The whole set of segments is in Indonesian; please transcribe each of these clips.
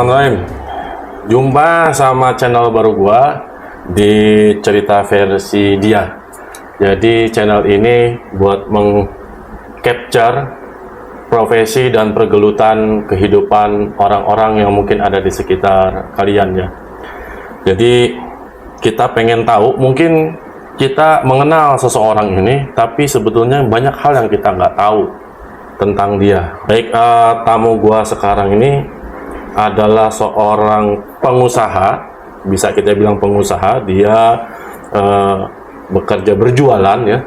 Bismillahirrahmanirrahim. Jumpa sama channel baru gua di cerita versi dia. Jadi channel ini buat meng-capture profesi dan pergelutan kehidupan orang-orang yang mungkin ada di sekitar kalian ya. Jadi kita pengen tahu, mungkin kita mengenal seseorang ini, tapi sebetulnya banyak hal yang kita nggak tahu tentang dia. Baik, tamu gua sekarang ini adalah seorang pengusaha, bisa kita bilang pengusaha. Dia bekerja berjualan ya,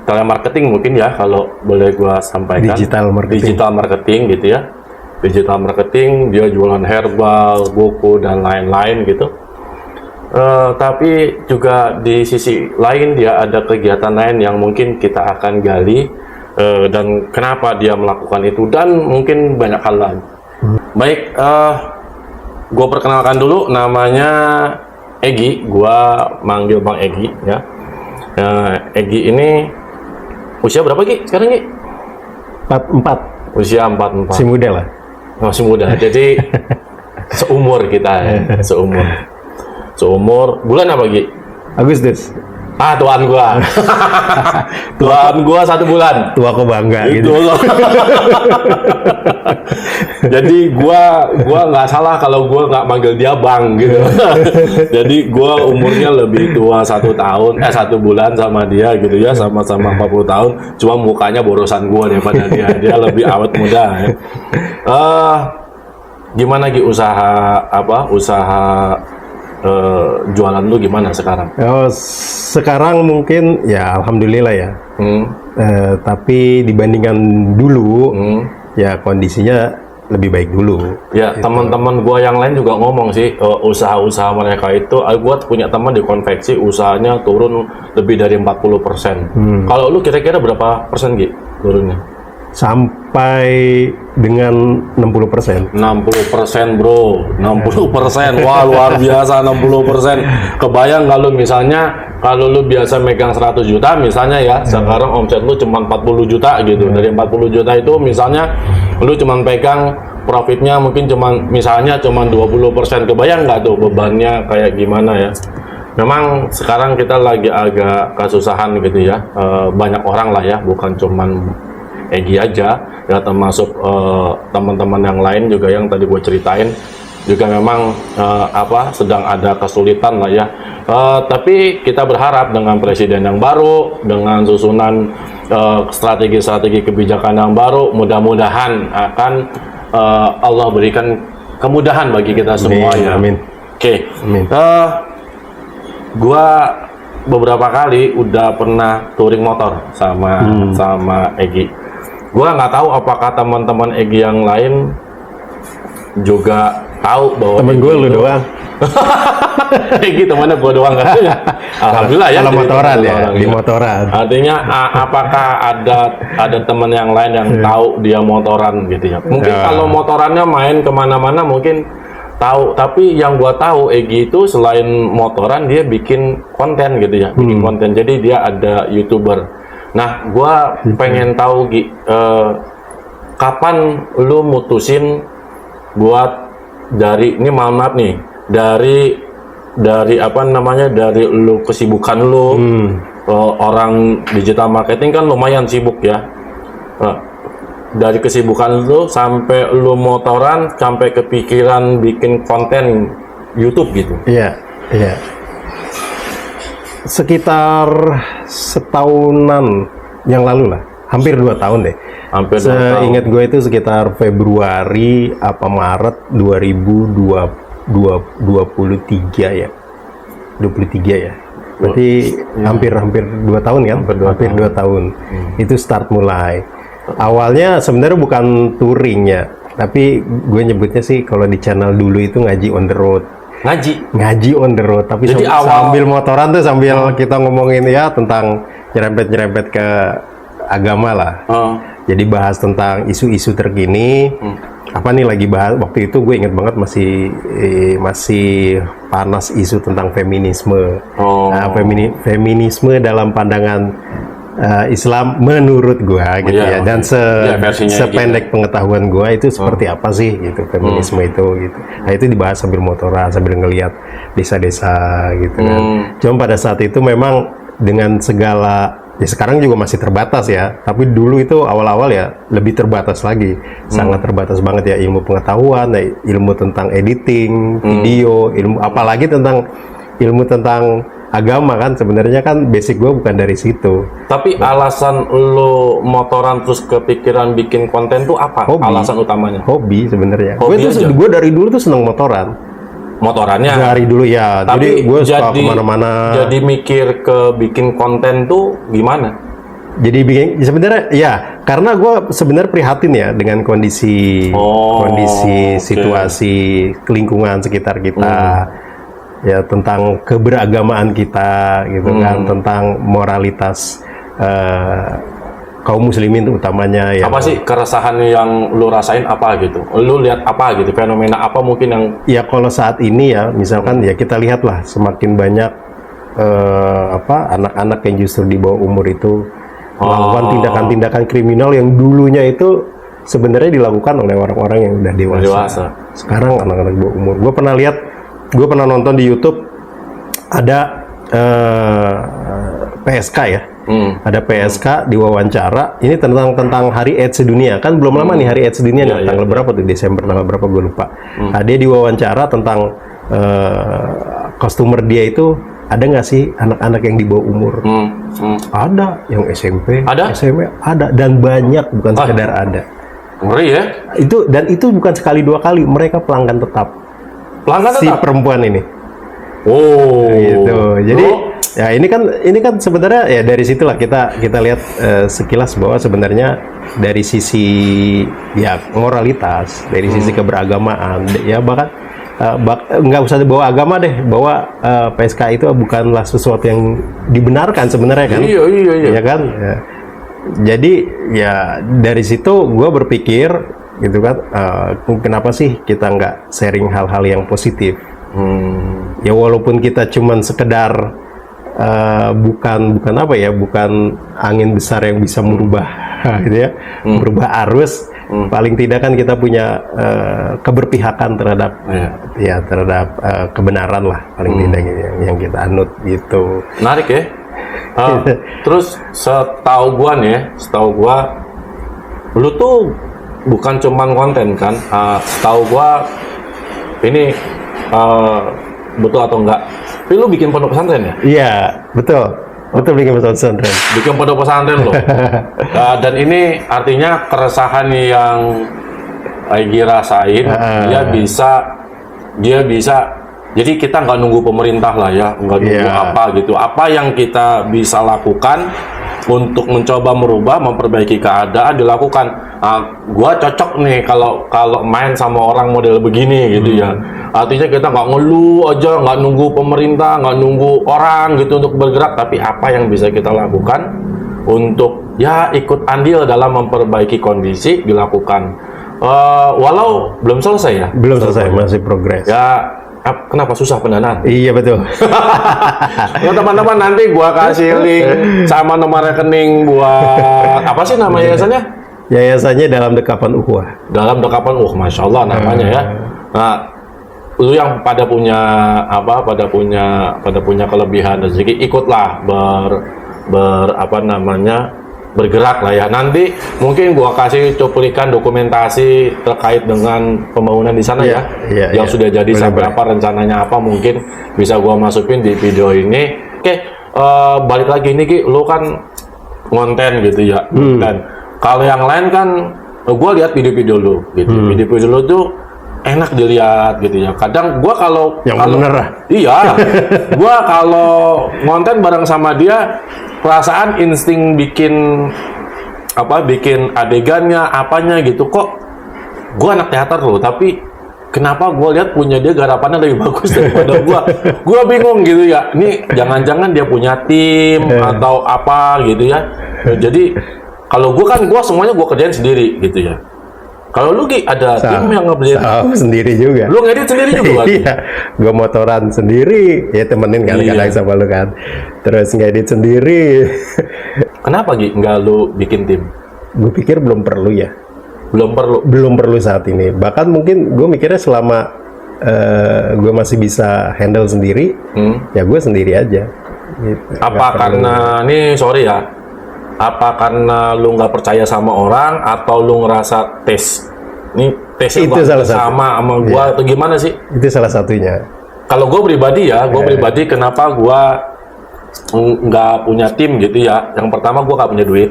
telemarketing mungkin ya kalau boleh gua sampaikan. Digital marketing gitu ya. Digital marketing, dia jualan herbal, buku dan lain-lain gitu. Tapi juga di sisi lain dia ada kegiatan lain yang mungkin kita akan gali, dan kenapa dia melakukan itu, dan mungkin banyak hal lain. Baik, gue perkenalkan dulu, namanya Egy, gue manggil Bang Egy ya. Egy ini usia berapa Gi sekarang Gi? 44. Usia 44. Masih muda lah. Masih muda, jadi seumur kita ya, seumur bulan apa Gi? Agustus. Tuan gua. Tuan gua 1 bulan. Tua kok bangga gitu. Jadi gua nggak salah kalau gua nggak manggil dia Bang gitu. Jadi gua umurnya lebih tua 1 tahun, 1 bulan sama dia gitu ya, sama-sama 40 tahun. Cuma mukanya borosan gua daripada dia. Dia lebih awet muda ya. Gimana Gi usaha jualan lu gimana sekarang? Sekarang mungkin ya alhamdulillah ya. Tapi dibandingkan dulu, ya kondisinya lebih baik dulu. Ya, gitu. Teman-teman gua yang lain juga ngomong sih, usaha-usaha mereka itu, gua punya teman di konveksi usahanya turun lebih dari 40%. Kalau lu kira-kira berapa persen Gi turunnya? Sampai dengan 60%. 60% bro, 60%. Wah, luar biasa 60%. Kebayang kalau misalnya, kalau lu biasa megang 100 juta misalnya ya, sekarang omset lu cuma 40 juta gitu. Dari 40 juta itu misalnya lu cuma pegang profitnya mungkin cuma 20%. Kebayang nggak tuh bebannya kayak gimana ya? Memang sekarang kita lagi agak kesusahan gitu ya. Banyak orang lah ya, bukan cuman Egy aja ya, termasuk teman-teman yang lain juga yang tadi gue ceritain juga memang sedang ada kesulitan lah ya. Tapi kita berharap dengan presiden yang baru, dengan susunan strategi-strategi kebijakan yang baru, mudah-mudahan akan Allah berikan kemudahan bagi kita semua. Amin, ya. Amin. Oke. Gua beberapa kali udah pernah touring motor sama Egy. Gua nggak tahu apakah teman-teman Egy yang lain juga tahu bahwa temen gue lu doang. Egy temannya gua doang kan? Alhamdulillah ya. Kalau motoran ya, di motoran. Artinya apakah ada teman yang lain yang tahu dia motoran gitu ya? Mungkin kalau motorannya main kemana-mana mungkin tahu, tapi yang gua tahu Egy itu selain motoran dia bikin konten gitu ya, bikin konten. Jadi dia ada YouTuber. Nah, gua pengen tahu Gi, kapan lu mutusin buat dari ini, maaf nih, dari dari lu kesibukan lu, orang digital marketing kan lumayan sibuk ya. Dari kesibukan lu sampai lu motoran, sampai kepikiran bikin konten YouTube gitu. Iya. Sekitar setahunan yang lalu lah, hampir 2 tahun deh. Hampir 2 tahun. Seingat gue itu sekitar Februari apa Maret 2023 ya. 23 ya. Berarti hampir 2 tahun kan? Hampir 2 tahun. Itu start mulai. Awalnya sebenarnya bukan touring ya, tapi gue nyebutnya sih kalau di channel dulu itu ngaji on the road. Ngaji on the road, tapi sambil motoran tuh, sambil kita ngomongin ya tentang nyerempet ke agama lah. Jadi bahas tentang isu-isu terkini. Apa nih lagi bahas waktu itu, gue inget banget masih panas isu tentang feminisme. Nah, feminisme dalam pandangan Islam menurut gua gitu Iya, ya, dan versinya sependek pengetahuan gua itu seperti apa sih gitu feminisme itu gitu. Nah itu dibahas sambil motoran, sambil ngelihat desa-desa gitu kan. Cuma pada saat itu memang dengan segala, ya sekarang juga masih terbatas ya, tapi dulu itu awal-awal ya lebih terbatas lagi, sangat terbatas banget ya, ilmu pengetahuan, ya, ilmu tentang editing video, ilmu apalagi tentang ilmu tentang agama kan, sebenarnya kan basic gue bukan dari situ. Tapi alasan lo motoran terus kepikiran bikin konten tuh apa? Hobi. Alasan utamanya? Hobi sebenarnya. Hobi aja? Gue dari dulu tuh seneng motoran. Motorannya? Dari dulu ya. Tapi jadi gue suka kemana-mana. Jadi mikir ke bikin konten tuh gimana? Jadi bikin sebenarnya ya karena gue sebenarnya prihatin ya dengan kondisi oke. situasi lingkungan sekitar kita. Ya tentang keberagamaan kita gitu kan, tentang moralitas kaum muslimin utamanya ya. Apa sih keresahan yang lu rasain apa gitu? Lu lihat apa gitu? Fenomena apa mungkin yang Ya kalau saat ini ya misalkan ya kita lihatlah semakin banyak anak-anak yang justru di bawah umur itu melakukan tindakan-tindakan kriminal yang dulunya itu sebenarnya dilakukan oleh orang-orang yang udah dewasa. Sekarang anak-anak di bawah umur. Gue pernah nonton di YouTube ada PSK ya, ada PSK diwawancara. Ini tentang Hari AIDS sedunia, kan belum lama nih Hari AIDS sedunia, tanggal berapa tuh, Desember tanggal berapa gue lupa. Dia diwawancara tentang customer dia itu ada nggak sih anak-anak yang di bawah umur? Ada, yang SMP, SMA ada, dan banyak, bukan sekedar ada. Ngeri ya? Itu bukan sekali dua kali, mereka pelanggan tetap. Si perempuan ini. Gitu. Jadi ya ini kan sebenarnya ya dari situlah kita lihat sekilas bahwa sebenarnya dari sisi ya moralitas, dari sisi keberagamaan ya bahkan nggak usah dibawa agama deh, bahwa PSK itu bukanlah sesuatu yang dibenarkan sebenarnya kan. Iya. Ya kan? Ya. Jadi ya dari situ gue berpikir gitu kan, kenapa sih kita nggak sharing hal-hal yang positif? Ya walaupun kita cuman sekedar bukan angin besar yang bisa merubah gitu ya, merubah arus. Paling tidak kan kita punya keberpihakan terhadap terhadap kebenaran lah, paling tidak yang kita anut gitu. Menarik ya. Terus setahu gua lu tuh bukan cuman konten kan, setahu gua ini betul atau enggak, tapi lu bikin pondok pesantren ya? Iya, betul bikin pondok pesantren. Bikin pondok pesantren loh. Dan ini artinya keresahan yang lagi rasain, dia bisa. Jadi kita nggak nunggu pemerintah lah ya, nggak nunggu apa gitu. Apa yang kita bisa lakukan untuk mencoba merubah, memperbaiki keadaan dilakukan. Gua cocok nih kalau main sama orang model begini gitu ya. Artinya kita nggak ngeluh aja, nggak nunggu pemerintah, nggak nunggu orang gitu untuk bergerak, tapi apa yang bisa kita lakukan untuk ya ikut andil dalam memperbaiki kondisi dilakukan. Walau belum selesai ya. Belum selesai, masih progres. Ya. Kenapa susah pendanaan? Iya betul. Ya teman-teman, nanti gua kasih link sama nomor rekening buat apa sih nama yayasannya? Yayasannya Dalam Dekapan Ukhuwah. Dalam Dekapan Ukhuwah, Masya Allah namanya ya. Nah, lu yang pada punya kelebihan rezeki, ikutlah bergerak lah ya. Nanti mungkin gua kasih cuplikan dokumentasi terkait dengan pembangunan di sana yang sudah jadi sampai apa, rencananya apa, mungkin bisa gua masukin di video ini. Oke, balik lagi nih Ki, lu kan konten gitu ya. Dan kalau yang lain kan gua lihat video-video lu gitu. Video-video lu tuh enak dilihat gitu ya. Kadang gua kalau iya, gua kalau konten bareng sama dia, perasaan insting bikin adegannya apanya gitu, kok gue anak teater loh, tapi kenapa gue lihat punya dia garapannya lebih bagus daripada gue bingung gitu ya. Ini jangan-jangan dia punya tim atau apa gitu ya. Jadi kalau gue semuanya gue kerjain sendiri gitu ya. Kalau lu Ki ada tim yang ngebeli sendiri juga. Lu ngedit sendiri juga? Iya, gue motoran sendiri, ya temenin kan kadang sama lu kan. Terus ngedit sendiri, Kenapa Gi nggak lu bikin tim? Gue pikir belum perlu ya. Belum perlu. Saat ini. Bahkan mungkin gue mikirnya selama gue masih bisa handle sendiri, ya gue sendiri aja. Gitu. Apa karena ini sorry ya? Apa karena lu nggak percaya sama orang atau lu ngerasa tesnya Itu salah satu. sama gua atau gimana sih? Itu salah satunya. Kalau gue pribadi ya, kenapa gue nggak punya tim gitu ya? Yang pertama gue nggak punya duit.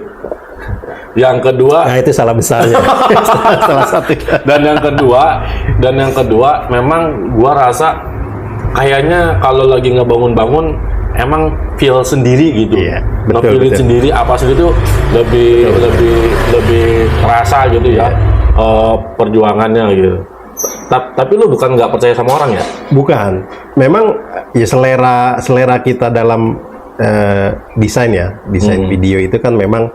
Yang kedua, Nah itu salah besarnya. Salah satu. dan yang kedua, memang gue rasa kayaknya kalau lagi ngebangun-bangun, emang feel sendiri gitu. Iya, Nge-feel betul. sendiri apa sih itu lebih terasa gitu ya perjuangannya gitu. Tapi lu bukan nggak percaya sama orang ya? Bukan. Memang ya selera kita dalam desain video itu kan memang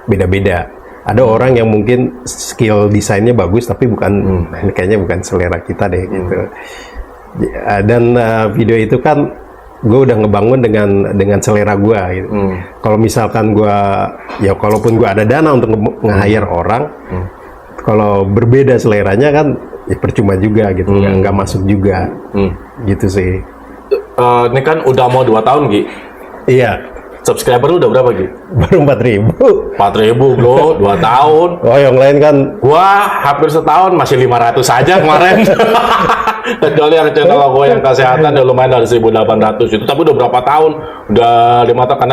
beda-beda. Ada orang yang mungkin skill desainnya bagus tapi bukan kayaknya bukan selera kita deh gitu. Dan video itu kan gue udah ngebangun dengan selera gue gitu. Kalau misalkan gue ya kalaupun gue ada dana untuk nge-hire orang, kalau berbeda seleranya kan ya percuma juga gitu, nggak masuk juga gitu sih. Ini kan udah mau 2 tahun Gi. Iya. Subscriber lu udah berapa Gi? Baru 4.000. 4.000 bro, 2 tahun. Oh yang lain kan Gua hampir setahun masih 500 aja kemarin. Kecuali yang channel gue yang kesehatan udah lumayan dari 1.800 itu. Tapi udah berapa tahun? Udah 5 tahun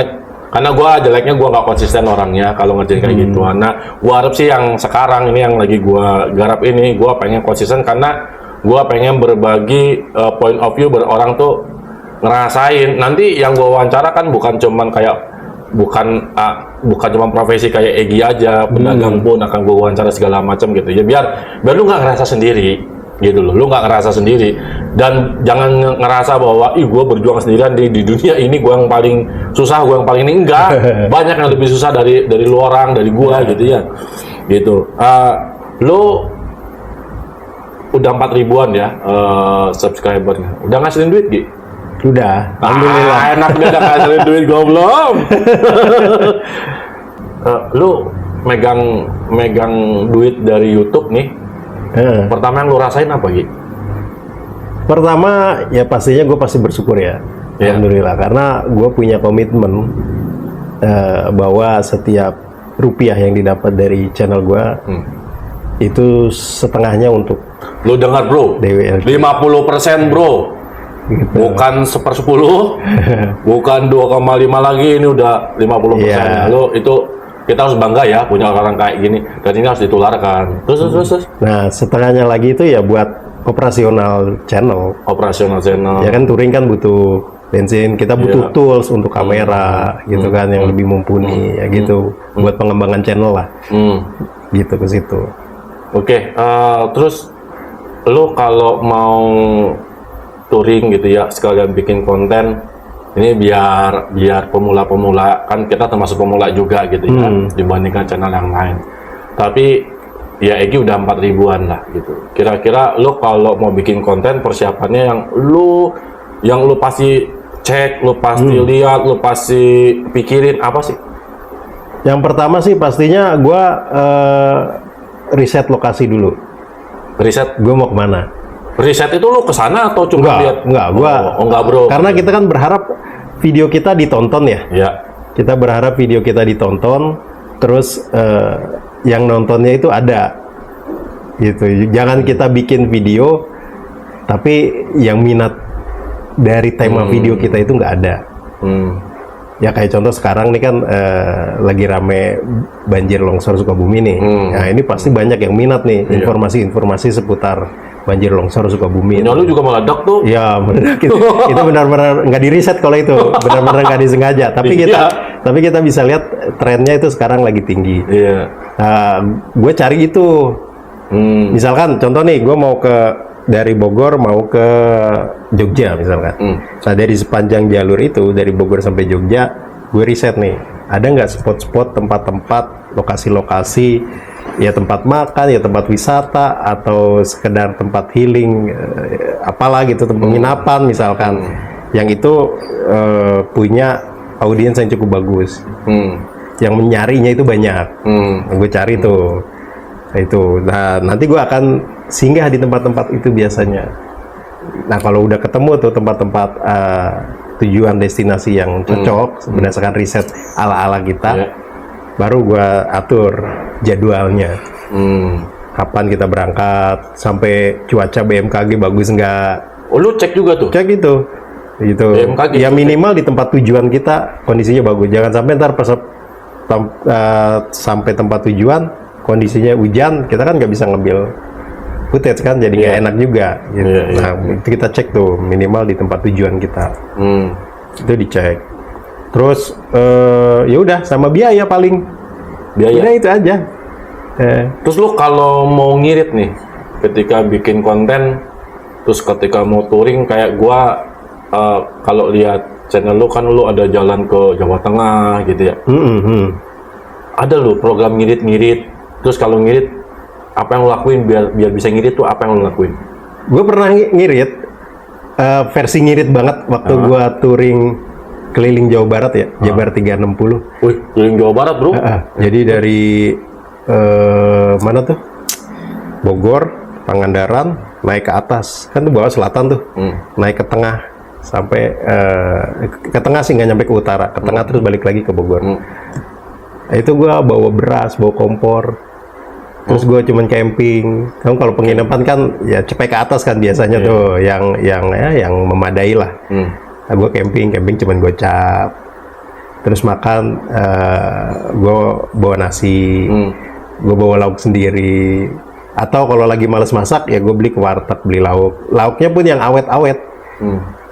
karena gua jeleknya gua nggak konsisten orangnya kalau ngerjain kayak gituan. Nah, gua harap sih yang sekarang ini yang lagi gua garap ini, gua pengen konsisten karena gua pengen berbagi point of view orang tuh ngerasain. Nanti yang gua wawancara kan bukan cuman kayak bukan cuma profesi kayak Egi aja, pedagang pun akan gua wawancara segala macam gitu. Ya biar lu nggak ngerasa sendiri gitu loh. Lu nggak ngerasa sendiri dan jangan ngerasa bahwa gua berjuang sendirian di dunia ini, gua yang paling susah, gua yang paling ini. Enggak. Banyak yang lebih susah dari lu orang, dari gua gitu ya. Gitu. Lu udah 4.000-an ya subscribernya. Udah ngasilin duit Gi? udah. Alhamdulillah. Enak dia udah ngasilin duit, gua belum. Lu megang duit dari YouTube nih. Pertama yang lu rasain apa Gi? Pertama ya pastinya gue pasti bersyukur ya. Alhamdulillah karena gue punya komitmen bahwa setiap rupiah yang didapat dari channel gue itu setengahnya untuk Lu dengar bro, DWLG. 50% bro. Gitu. Bukan 1/10, bukan 2,5 lagi, ini udah 50%. Iya. Lalu itu kita harus bangga ya punya orang kayak gini, dan ini harus ditularkan. Terus. Nah setengahnya lagi itu ya buat operasional channel. Operasional channel. Ya kan touring kan butuh bensin, kita butuh tools untuk kamera gitu kan yang lebih mumpuni ya gitu buat pengembangan channel lah. Gitu ke situ. Oke, terus lu kalau mau touring gitu ya sekalian bikin konten ini biar pemula-pemula, kan kita termasuk pemula juga gitu ya dibandingkan channel yang lain. Tapi ya Egi udah 4.000-an lah gitu. Kira-kira lu kalau mau bikin konten persiapannya yang lu pasti cek, lu pasti lihat, lu pasti pikirin apa sih? Yang pertama sih pastinya gua riset lokasi dulu. Riset. Gue mau kemana? Riset itu lu kesana atau cuma lihat? Enggak, gua enggak bro. Karena kita kan berharap video kita ditonton ya. Ya. Kita berharap video kita ditonton, terus yang nontonnya itu ada, gitu. Jangan kita bikin video, tapi yang minat dari tema video kita itu nggak ada. Ya kayak contoh sekarang nih kan lagi rame banjir longsor Sukabumi nih. Nah ini pasti banyak yang minat nih informasi-informasi seputar banjir longsor Sukabumi. Lu juga meledak tuh. Ya meledak itu benar-benar nggak diriset kalau itu, benar-benar nggak disengaja. Tapi kita bisa lihat trennya itu sekarang lagi tinggi. Iya. Gue cari itu. Misalkan contoh nih, gue mau dari Bogor mau ke Jogja misalkan. Nah dari sepanjang jalur itu dari Bogor sampai Jogja, gue riset nih, ada nggak spot-spot, tempat-tempat, lokasi-lokasi, ya tempat makan, ya tempat wisata, atau sekedar tempat healing, apalah gitu, tempat penginapan misalkan, yang itu punya audiens yang cukup bagus. yang menyarinya itu banyak. Gue cari tuh itu. Nah nanti gue akan singgah di tempat-tempat itu biasanya. Nah kalau udah ketemu tuh tempat-tempat tujuan destinasi yang cocok berdasarkan riset ala-ala kita, baru gue atur jadwalnya. Kapan kita berangkat, sampai cuaca BMKG bagus nggak? Oh, lu cek juga tuh? Cek gitu. BMKG Ya minimal di tempat tujuan kita kondisinya bagus. Jangan sampai ntar sampai tempat tujuan kondisinya hujan, kita kan nggak bisa ngambil footage kan, jadi nggak enak juga. Gitu. Nah itu kita cek tuh minimal di tempat tujuan kita. Itu dicek. Terus ya udah sama biaya paling. Udah itu aja. Terus lu kalau mau ngirit nih, ketika bikin konten, terus ketika mau touring kayak gua, kalau lihat channel lu kan lu ada jalan ke Jawa Tengah gitu ya. Ada lu program ngirit-ngirit. Terus kalau ngirit, apa yang lu lakuin biar bisa ngirit tuh apa yang lu lakuin? Gue pernah ngirit, versi ngirit banget waktu gua touring keliling Jawa Barat ya, Jabar 360. Wih, keliling Jawa Barat bro? Jadi dari mana tuh? Bogor, Pangandaran, naik ke atas, kan tuh bawah selatan tuh, naik ke tengah sampai ke tengah sih nggak nyampe ke utara, ke tengah terus balik lagi ke Bogor. Nah, itu gua bawa beras, bawa kompor, terus gua cuman camping. Kamu kalau penginapan kan ya cepet ke atas kan biasanya tuh, yang memadai lah. Nah, gua camping cuman gocap, terus makan, gua bawa nasi. Gue bawa lauk sendiri, atau kalau lagi males masak ya gue beli ke warteg, beli lauknya pun yang awet-awet,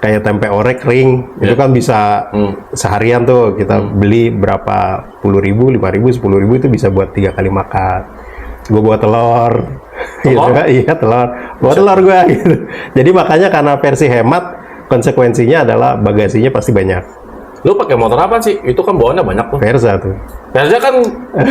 kayak tempe orek kering, itu kan bisa seharian tuh kita beli berapa 10.000, 5.000, 10.000 itu bisa buat 3 kali makan. Gue bawa telur, gitu kan? Iya telur, bawa telur gue gitu. Jadi makanya karena versi hemat, konsekuensinya adalah bagasinya pasti banyak. Lu pakai motor apa sih? Itu kan bawaannya banyak tuh. Verza tuh. Verza kan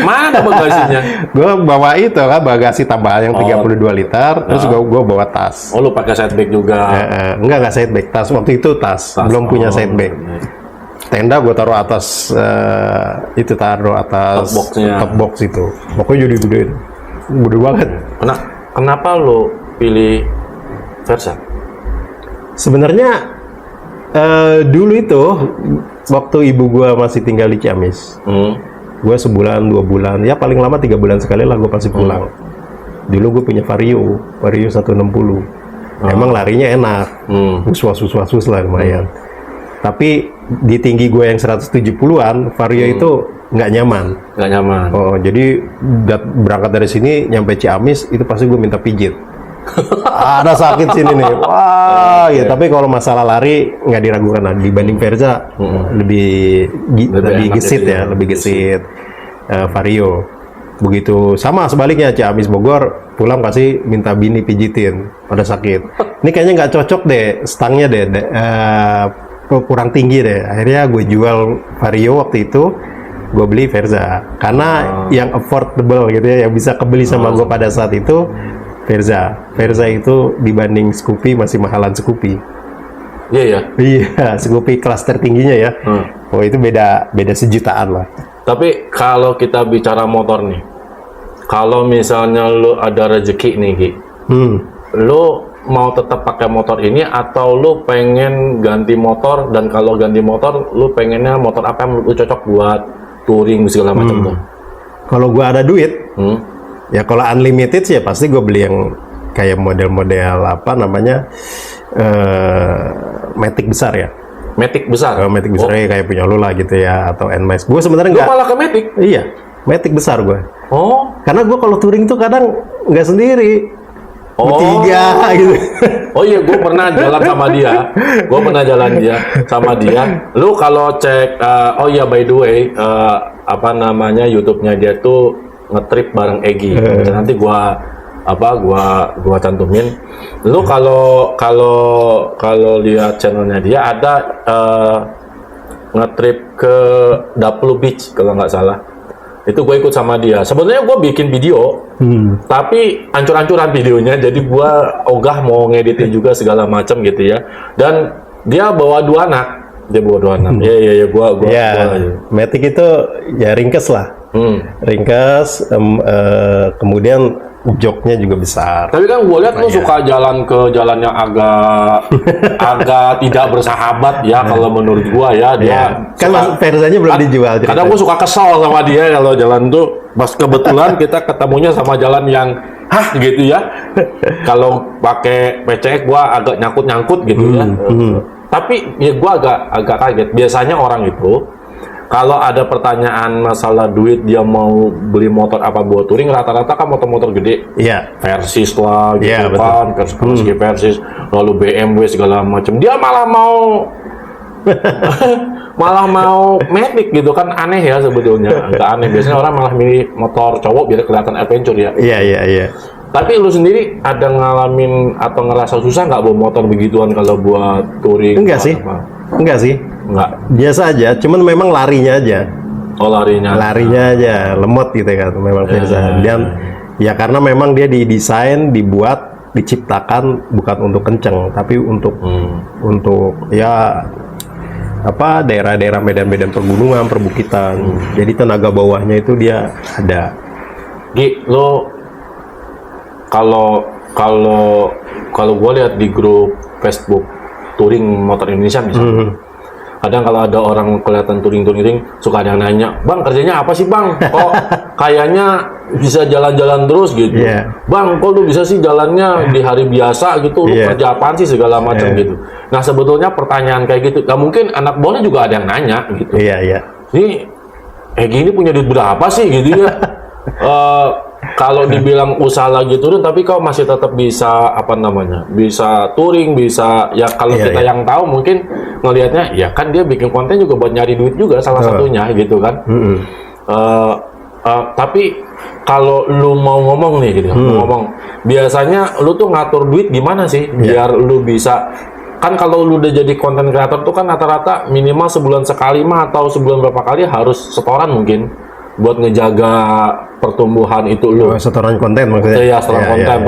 mana bagasinya? Gue bawa itu kan bagasi tambahan yang 32 liter, terus gue bawa tas. Oh, lu pakai side bag juga? Enggak side bag, tas. Waktu itu tas. Belum punya side bag. Tenda gue taruh atas, top box itu. Pokoknya jadi gede banget. Kenapa lu pilih Verza? Sebenarnya dulu itu waktu ibu gua masih tinggal di Ciamis, gua sebulan 2 bulan ya paling lama 3 bulan sekali lah gua pasti pulang. Dulu gua punya Vario 160, emang larinya enak, was lah lumayan. Tapi di tinggi gua yang 170-an, Vario itu nggak nyaman. Oh jadi berangkat dari sini nyampe Ciamis itu pasti gua minta pijit. Ada sakit sini nih, wah ya. Tapi kalau masalah lari nggak diragukan lah, dibanding Verza lebih gesit ya, lebih gesit Vario. Begitu sama sebaliknya Ciamis Bogor pulang pasti minta bini pijitin, pada sakit. Ini kayaknya nggak cocok deh, stangnya deh, kurang tinggi deh. Akhirnya gue jual Vario waktu itu, gue beli Verza karena yang affordable gitu ya, yang bisa kebeli sama gue pada saat itu. Verza itu dibanding Scoopy masih mahalan Scoopy. Iya. Scoopy kelas tertingginya ya. Oh itu beda sejutaan lah. Tapi kalau kita bicara motor nih, kalau misalnya lu ada rezeki nih Ki, lu mau tetap pakai motor ini atau lu pengen ganti motor, dan kalau ganti motor lu pengennya motor apa yang lu cocok buat touring segala macam tuh? Kalau gua ada duit, ya kalau unlimited sih ya pasti gue beli yang kayak model-model apa namanya Matic besar ya. Matic besar? Matic besar kayak punya lu lah gitu ya, atau NMAX. Gue sebenarnya nggak. Lu malah ke Matic? Iya, Matic besar gue. Oh. Karena gue kalau touring tuh kadang nggak sendiri. Bertiga gitu. Oh iya, gue pernah jalan sama dia. Lu kalau cek, oh iya by the way, apa namanya YouTube-nya dia tuh ngetrip bareng Egi. Nanti gua cantumin. Lu kalau lihat channelnya dia ada ngetrip ke Daplu Beach kalau nggak salah. Itu gue ikut sama dia. Sebenarnya gue bikin video, tapi ancur-ancuran videonya. Jadi gue ogah mau ngeditin juga segala macam gitu ya. Dan dia bawa 2 anak. Dia bawa 26. Iya, gua. Ya, Matic itu ya ringkes lah. Ringkes, kemudian joknya juga besar. Tapi kan gue lihat lu suka jalan ke jalan yang agak tidak bersahabat ya kalau menurut gua ya. Dia kan Verzanya belum dijual. Kadang gua suka kesel sama dia kalau jalan tuh. Pas kebetulan kita ketemunya sama jalan yang gitu ya. Kalau pakai PCX gua agak nyangkut gitu ya. Tapi ya gua agak kaget. Biasanya orang itu kalau ada pertanyaan masalah duit, dia mau beli motor apa buat touring, rata-rata kan motor-motor gede. Iya. Versis lah gitu Iya, kan, Versis, lalu BMW segala macam. Dia malah mau Matic gitu kan, aneh ya sebetulnya. Agak aneh. Biasanya orang malah milih motor cowok biar kelihatan adventure ya. Iya. Tapi lu sendiri ada ngalamin atau ngerasa susah nggak bawa motor begituan kalau buat touring? Enggak sih. Enggak. Biasa aja, cuman memang larinya aja. Oh, larinya aja, lemot gitu kan, memang Verza. Dan ya karena memang dia didesain, dibuat, diciptakan bukan untuk kenceng, tapi untuk ya apa daerah-daerah medan-medan pergunungan, perbukitan. Jadi tenaga bawahnya itu dia ada. Lo kalau gue lihat di grup Facebook touring motor Indonesia misalnya, kadang kalau ada orang kelihatan touring suka ada yang nanya, bang kerjanya apa sih bang? Kok kayaknya bisa jalan-jalan terus gitu. Bang, kok lu bisa sih jalannya di hari biasa gitu? Lu kerja apaan sih segala macam gitu. Nah sebetulnya pertanyaan kayak gitu, nggak mungkin anak buahnya juga ada yang nanya gitu. Ini gini punya duit berapa sih gitu ya? Kalau dibilang usaha lagi turun, tapi kau masih tetap bisa bisa touring, bisa ya kalau kita yang tahu mungkin ngelihatnya ya kan dia bikin konten juga buat nyari duit juga salah satunya gitu kan. Tapi kalau lu mau ngomong nih gitu, biasanya lu tuh ngatur duit gimana sih biar lu bisa, kan kalau lu udah jadi konten kreator tuh kan rata-rata minimal sebulan sekali atau sebulan berapa kali harus setoran mungkin buat ngejaga pertumbuhan itu lu. Setoran konten maksudnya? Iya, setoran konten.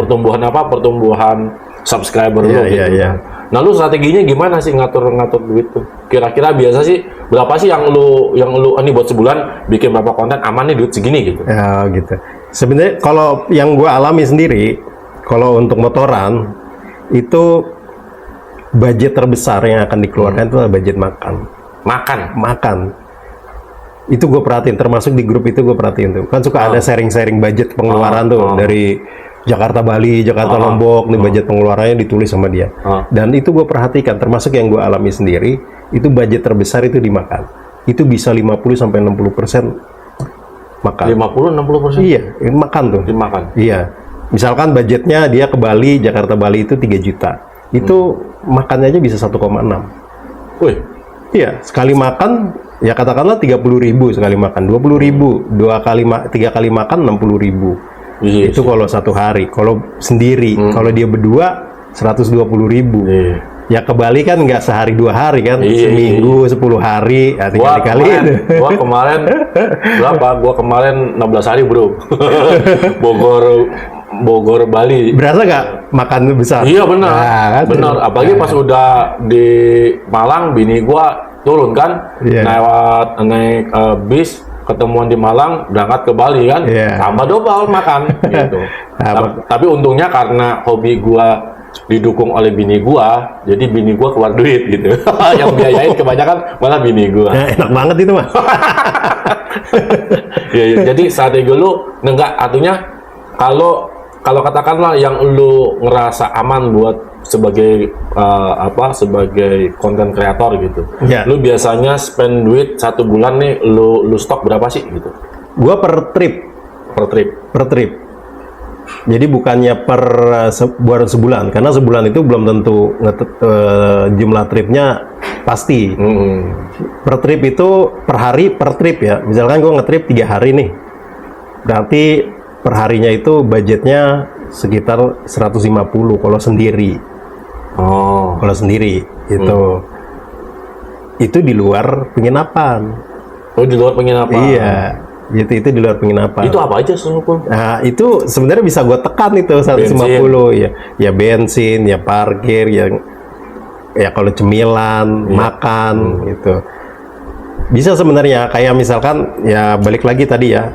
Pertumbuhan subscriber lu gitu. Nah, lu strateginya gimana sih ngatur duit tuh? Kira-kira biasa sih berapa sih yang lu ini buat sebulan bikin berapa konten aman nih duit segini gitu? Ya gitu. Sebenarnya kalau yang gua alami sendiri, kalau untuk motoran itu budget terbesar yang akan dikeluarkan itu adalah budget makan. Itu gue perhatiin, termasuk di grup itu gue perhatiin tuh. Kan suka ada sharing-sharing budget pengeluaran tuh dari Jakarta Bali, Jakarta Lombok, nih budget pengeluarannya ditulis sama dia. Dan itu gue perhatikan, termasuk yang gue alami sendiri, itu budget terbesar itu dimakan. Itu bisa 50-60% makan. 50-60%? Iya, makan tuh. Dimakan? Iya. Misalkan budgetnya dia ke Bali, Jakarta Bali itu 3 juta. Itu makannya aja bisa 1,6. Wih. Iya, sekali makan ya katakanlah 30.000 sekali makan, 20.000, 3 kali makan 60.000. Itu kalau satu hari. Kalau sendiri, kalau dia berdua 120.000. Ya ke Bali kan nggak sehari 2 hari kan, seminggu 10 hari, ya tinggal dikaliin. Gua kemarin berapa? Gua kemarin 16 hari bro. Bogor Bali. Berasa nggak makan besar? Iya benar. Nah, kan? Benar. Apalagi pas udah di Malang, bini gua turun kan, naik bis, ketemuan di Malang, berangkat ke Bali kan, tambah double makan gitu. Tapi untungnya karena hobi gua didukung oleh bini gua, jadi bini gua keluar duit gitu. Yang biayain kebanyakan malah bini gua. Enak banget itu mah. Jadi strategi lu enggak, artinya kalau katakanlah yang lu ngerasa aman buat sebagai sebagai konten kreator gitu, lu biasanya spend duit 1 bulan nih, lu stok berapa sih gitu? Gua per trip. Jadi bukannya per sebulan, karena sebulan itu belum tentu jumlah tripnya pasti. Per trip itu per hari per trip ya. Misalkan gue ngetrip 3 hari nih, berarti per harinya itu budgetnya sekitar 150 kalau sendiri. Kalau sendiri itu di luar penginapan. Oh, di luar penginapan. Iya. Itu di luar penginapan. Itu apa aja Sungkul? Nah, itu sebenarnya bisa gue tekan itu 150 ya. Ya bensin, ya parkir, ya kalau cemilan, makan gitu. Bisa sebenarnya kayak misalkan ya balik lagi tadi ya,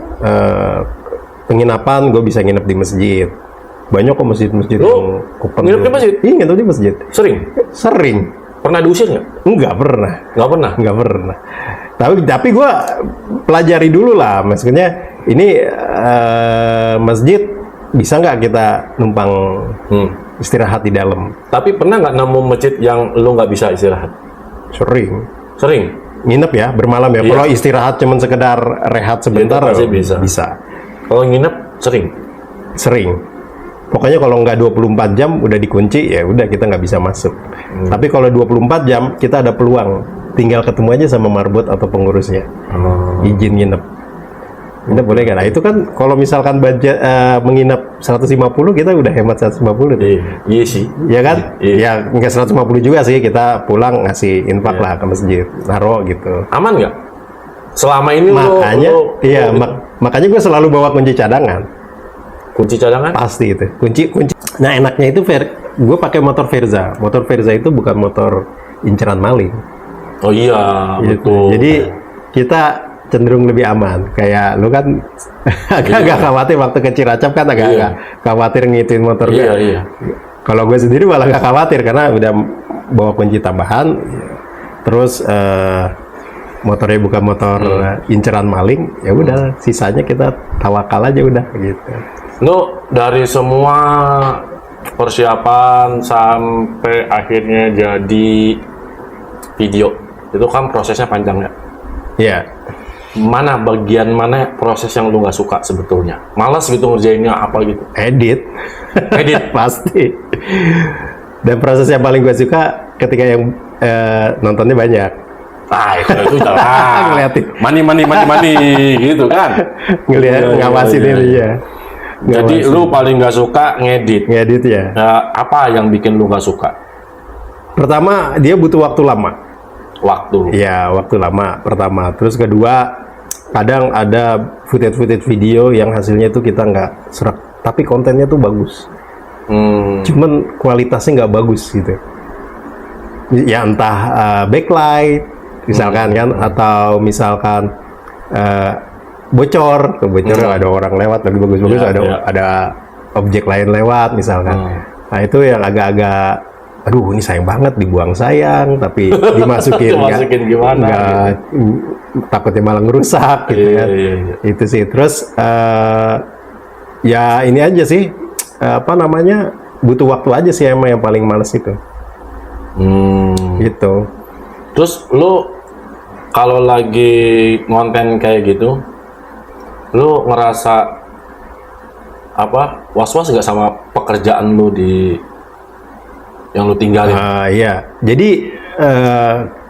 penginapan gue bisa nginep di masjid. Banyak kok masjid-masjid yang open. Nginep di masjid? Iya, nginep di masjid. Sering? Sering. Pernah diusir nggak? Nggak pernah. Nggak pernah? Nggak pernah. Tapi gue pelajari dulu lah. Maksudnya ini masjid bisa nggak kita numpang istirahat di dalam? Tapi pernah nggak nemu masjid yang lu nggak bisa istirahat? Sering. Sering? Nginep ya, bermalam ya. Iya. Kalau istirahat cuman sekedar rehat sebentar, Itu pasti bisa. Bisa. Kalau nginep sering? Sering. Pokoknya kalau nggak 24 jam udah dikunci, ya udah kita nggak bisa masuk. Tapi kalau 24 jam kita ada peluang. Tinggal ketemu aja sama marbot atau pengurusnya. Izin nginep. Nginep boleh kan? Nah itu kan kalau misalkan budget menginap 150, kita udah hemat 150 tuh. Iya sih. Ya kan? Iya. Ya nggak 150 juga sih, kita pulang ngasih infak lah ke masjid, naro gitu. Aman nggak? Selama ini Makanya, iya, makanya gue selalu bawa kunci cadangan. kunci cadangan? Pasti itu. Kunci. Nah enaknya itu gue pakai motor Verza. Motor Verza itu bukan motor inceran maling. Oh iya, Gitu. betul. Jadi kita cenderung lebih aman. Kayak lu kan agak khawatir waktu ke Cilacap kan agak khawatir ngituin motor gue. Iya. Kalau gue sendiri malah nggak khawatir karena udah bawa kunci tambahan. Terus motornya bukan motor inceran maling, ya udah sisanya kita tawakal aja udah gitu. Lu dari semua persiapan sampai akhirnya jadi video, itu kan prosesnya panjang ya? Iya. Bagian mana proses yang lu nggak suka sebetulnya? Malas gitu ngerjainnya apa gitu? Edit. Pasti. Dan proses yang paling gue suka ketika yang nontonnya banyak. Itu jelas. Ngeliatin. Mani gitu kan? Ngawasin ini ya. Jadi lu paling nggak suka ngedit. Ngedit ya. Apa yang bikin lu nggak suka? Pertama, dia butuh waktu lama. Waktu. Ya, waktu lama pertama. Terus kedua, kadang ada footage video yang hasilnya itu kita nggak serak, tapi kontennya tuh bagus. Cuman kualitasnya nggak bagus gitu. Ya entah backlight, misalkan kan, atau misalkan bocor ada orang lewat lebih bagus-bagus, ada objek lain lewat misalkan. Nah itu yang agak-agak, aduh ini sayang banget, dibuang sayang, tapi dimasukin gimana? Takutnya malah ngerusak gitu kan. Iya. Itu sih. Terus ya ini aja sih, butuh waktu aja sih emang yang paling males itu. Gitu. Terus lu kalau lagi ngonten kayak gitu, lu ngerasa was-was nggak sama pekerjaan lu yang lu tinggalin? Iya. Jadi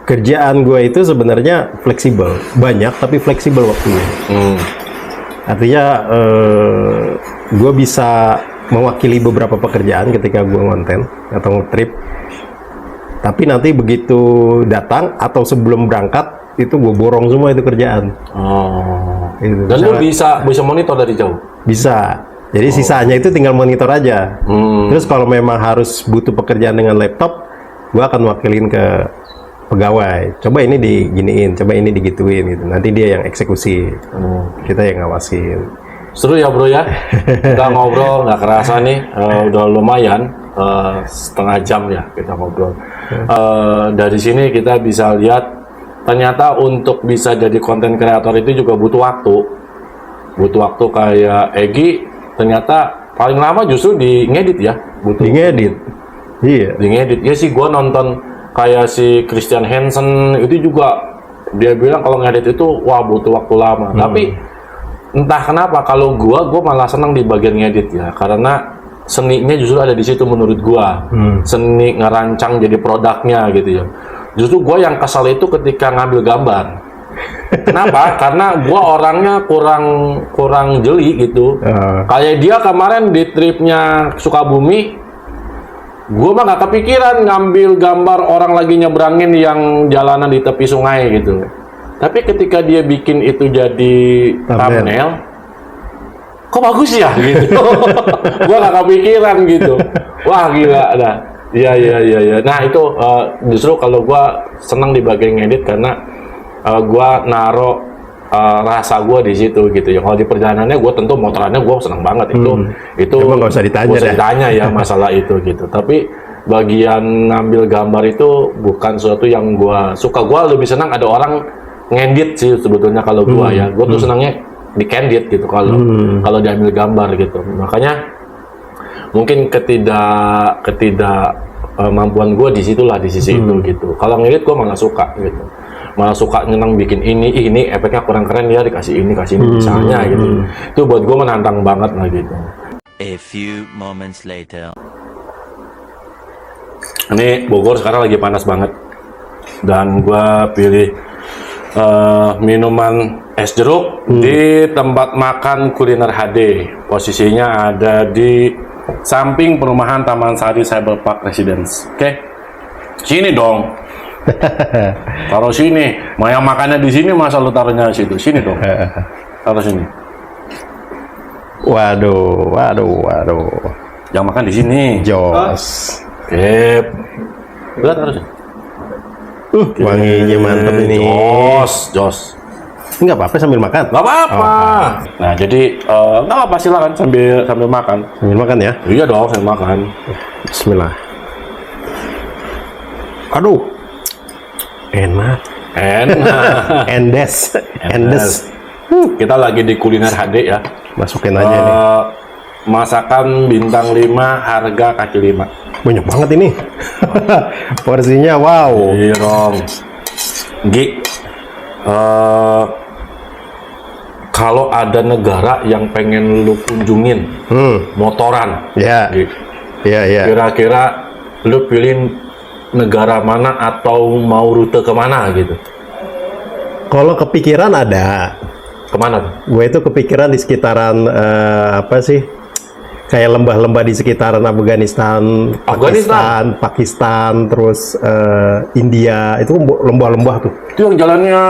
kerjaan gue itu sebenarnya fleksibel, banyak tapi fleksibel waktunya. Artinya gue bisa mewakili beberapa pekerjaan ketika gue ngonten atau nge-trip. Tapi nanti begitu datang atau sebelum berangkat itu gue borong semua itu kerjaan. Gitu. Dan lu bisa monitor dari jauh? Bisa. Jadi sisanya itu tinggal monitor aja. Terus kalau memang harus butuh pekerjaan dengan laptop, gue akan wakilin ke pegawai. Coba ini diginiin, coba ini digituin gitu. Nanti dia yang eksekusi, kita yang ngawasin. Seru ya bro ya. Kita ngobrol nggak kerasa nih, udah lumayan setengah jam ya kita ngobrol. Dari sini kita bisa lihat ternyata untuk bisa jadi konten kreator itu juga butuh waktu. Butuh waktu kayak Egi. Ternyata paling lama justru di ngedit ya, di ngedit. Iya. Di ngedit. Ya sih, gua nonton kayak si Christian Hansen itu juga dia bilang kalau ngedit itu wah butuh waktu lama. Tapi entah kenapa kalau gua malah senang di bagian ngedit ya, karena seninya justru ada di situ menurut gua. Seni ngerancang jadi produknya gitu ya. Justru gua yang kesal itu ketika ngambil gambar. Kenapa? Karena gua orangnya kurang jeli gitu. Kayak dia kemarin di tripnya Sukabumi, gua mah nggak kepikiran ngambil gambar orang lagi nyebrangin yang jalanan di tepi sungai gitu. Tapi ketika dia bikin itu jadi thumbnail, kok bagus ya gitu. Gua nggak kepikiran gitu. Wah gila dah. Iya. Nah itu justru kalau gua senang di bagian ngedit karena gua naro rasa gua di situ gitu ya. Kalau di perjalanannya gua tentu motorannya gua senang banget itu Emang nggak usah ditanya nggak usah dah. ditanya ya masalah itu gitu. Tapi bagian ngambil gambar itu bukan sesuatu yang gua suka. Gua lebih senang ada orang ngedit sih sebetulnya kalau gua ya. Gua tuh senangnya di candid gitu kalau diambil gambar gitu. Makanya mungkin mampuan gue di situlah di sisi itu gitu. Kalau ngedit gue malah suka gitu, malah suka nyenang bikin ini efeknya kurang keren ya dikasih ini misalnya gitu. Itu buat gue menantang banget lah gitu. A few moments later. Ini Bogor sekarang lagi panas banget dan gue pilih minuman es jeruk di tempat makan kuliner HD. Posisinya ada di samping perumahan Taman Sari Cyber Park Residence. Oke. Sini dong. Taruh sini. Mau yang makannya di sini masa lu taruhnya di situ? Sini dong. Taruh sini. Waduh. Yang makan di sini. Jos. Oke. Udah taruh sini. Wanginya mantep ini. Jos. Nggak apa-apa sambil makan. Nggak apa-apa. Nah, jadi nggak apa-apa silakan sambil makan. Sambil makan ya. Iya dong, sambil makan. Bismillah. Aduh. Enak. Endes. Kita lagi di kuliner HD ya. Masukin aja nih. Masakan bintang 5 harga kaki 5. Banyak banget ini. Porsinya wow. Iya dong. Gi. Kalau ada negara yang pengen lu kunjungin motoran, Ya. Gi, Iya. kira-kira lu pilih negara mana atau mau rute kemana gitu? Kalau kepikiran ada. Kemana tuh? Gue itu kepikiran di sekitaran apa sih? Kayak lembah-lembah di sekitaran Afghanistan, Pakistan, terus India, itu lembah-lembah tuh. Itu yang jalannya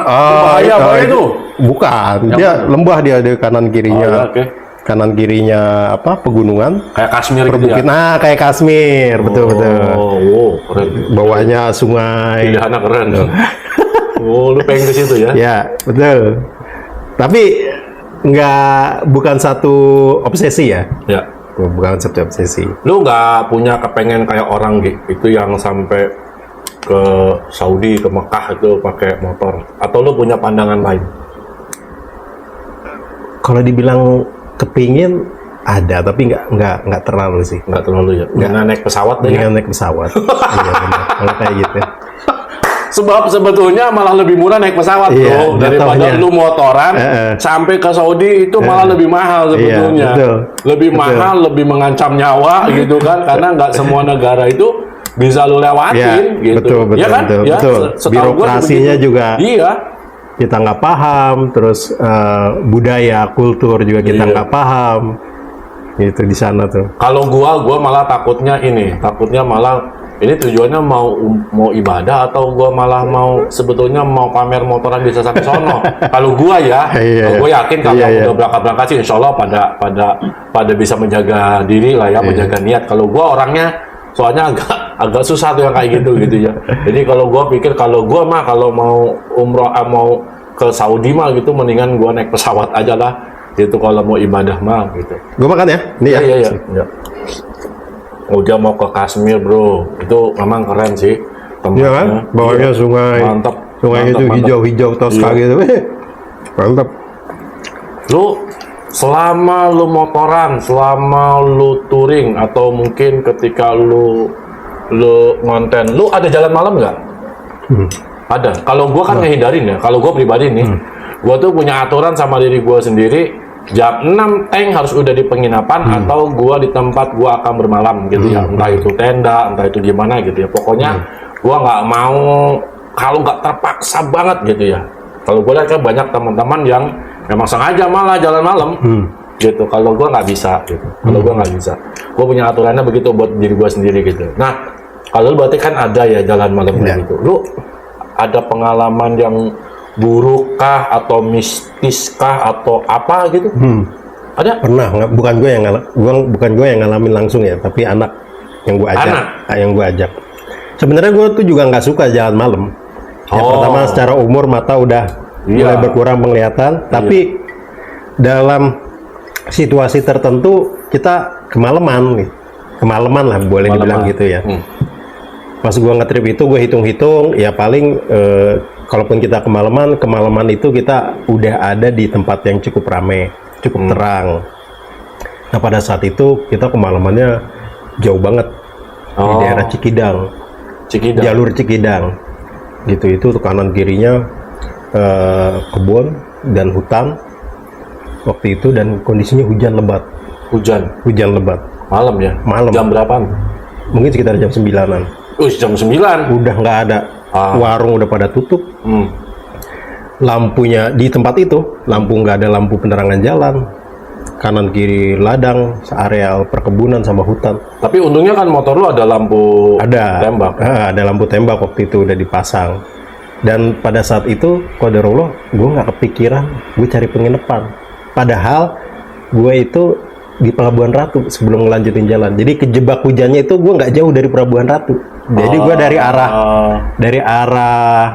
bahaya itu? Bukan, dia lembah dia di kanan kirinya. Oke. Kanan kirinya apa? Pegunungan. Kayak Kashmir gitu ya? Perbukit. Nah, kayak Kashmir, betul. Keren. Bawahnya sungai. Pilihannya keren. Lu pengen ke situ ya? Ya, betul. Tapi bukan satu obsesi ya. Ya. Bukan satu obsesi. Lu nggak punya kepengen kayak orang gitu yang sampai ke Saudi, ke Mekah itu pakai motor? Atau lu punya pandangan lain? Kalau dibilang kepingin ada, tapi nggak terlalu sih. Nggak terlalu ya? Nggak naik pesawat deh ya? Dengan naik pesawat. Iya benar. Kalau kayak gitu. Sebab sebetulnya malah lebih murah naik pesawat Iya, daripada jatuhnya. lu motoran sampai ke Saudi itu malah lebih mahal sebetulnya. Iya, lebih mahal, lebih mengancam nyawa gitu kan, karena nggak semua negara itu bisa lu lewatin Iya, gitu. betul, Ya kan? betul, Ya, betul. setahu gua Birokrasinya begitu. juga. Iya. Kita nggak paham, terus budaya, kultur juga kita Iya. nggak paham. Itu di sana tuh. Kalau gua malah takutnya malah ini tujuannya mau ibadah atau gua malah mau sebetulnya mau pamer motoran bisa sampai sono. Kalau gua ya, Iya. gue yakin kalau Iya. udah berangkat sih insya Allah pada bisa menjaga diri lah ya, menjaga niat. Kalau gua orangnya soalnya agak susah tuh yang kayak gitu ya. Jadi kalau gua pikir kalau mau umroh mau ke Saudi mah gitu mendingan gua naik pesawat aja lah. Gitu kalau mau ibadah mah gitu. Gue makan ya? Ini ya? Iya. Udah mau ke Kashmir bro, itu memang keren sih tempatnya. Iya kan? Bawahnya Iya. sungai. Mantap. Sungai itu mantap. hijau-hijau Tosca Iya. gitu. Mantap. Lu selama lu motoran, selama lu touring atau mungkin ketika lu ngonten, lu ada jalan malam nggak? Ada. Kalau gua kan ngehindarin ya. Kalau gua pribadi nih, gua tuh punya aturan sama diri gua sendiri. Jam 6 tank harus udah di penginapan atau gua di tempat gua akan bermalam gitu ya. Entah itu tenda, entah itu gimana gitu ya. Pokoknya gua nggak mau kalau nggak terpaksa banget gitu ya. Kalau gua lihat kan banyak teman-teman yang memang sengaja malah jalan malam gitu. Kalau gua nggak bisa gitu. Kalau gua nggak bisa. Gua punya aturannya begitu buat diri gua sendiri gitu. Nah, kalau lu berarti kan ada ya jalan malam gitu. Lu ada pengalaman yang buruk kah atau mistis kah atau apa gitu? Ada? Pernah, bukan gue yang ngalamin langsung ya, tapi anak yang gue ajak. Anak? Yang gue ajak. Sebenarnya gue tuh juga nggak suka jalan malam. Yang pertama secara umur mata udah mulai berkurang penglihatan, tapi dalam situasi tertentu kita kemalaman lah boleh dibilang gitu ya. Pas gue ngetrip itu gue hitung-hitung ya paling kalaupun kita kemalaman itu kita udah ada di tempat yang cukup ramai, cukup terang. Nah pada saat itu kita kemalamannya jauh banget di daerah Cikidang, jalur Cikidang gitu. Itu kanan kirinya kebun dan hutan waktu itu, dan kondisinya hujan lebat. Hujan lebat. Malam ya? Malam. Jam berapaan? Mungkin sekitar jam 9-an. Jam 9? Udah nggak ada. Warung udah pada tutup. Lampunya di tempat itu, nggak ada lampu penerangan jalan. Kanan kiri ladang, areal perkebunan sama hutan. Tapi untungnya kan motor lu ada lampu tembak. Ada lampu tembak waktu itu udah dipasang. Dan pada saat itu, qadarullah, gue nggak kepikiran gue cari penginapan. Padahal gue itu di Pelabuhan Ratu sebelum ngelanjutin jalan. Jadi kejebak hujannya itu gue nggak jauh dari Pelabuhan Ratu. Jadi gue dari arah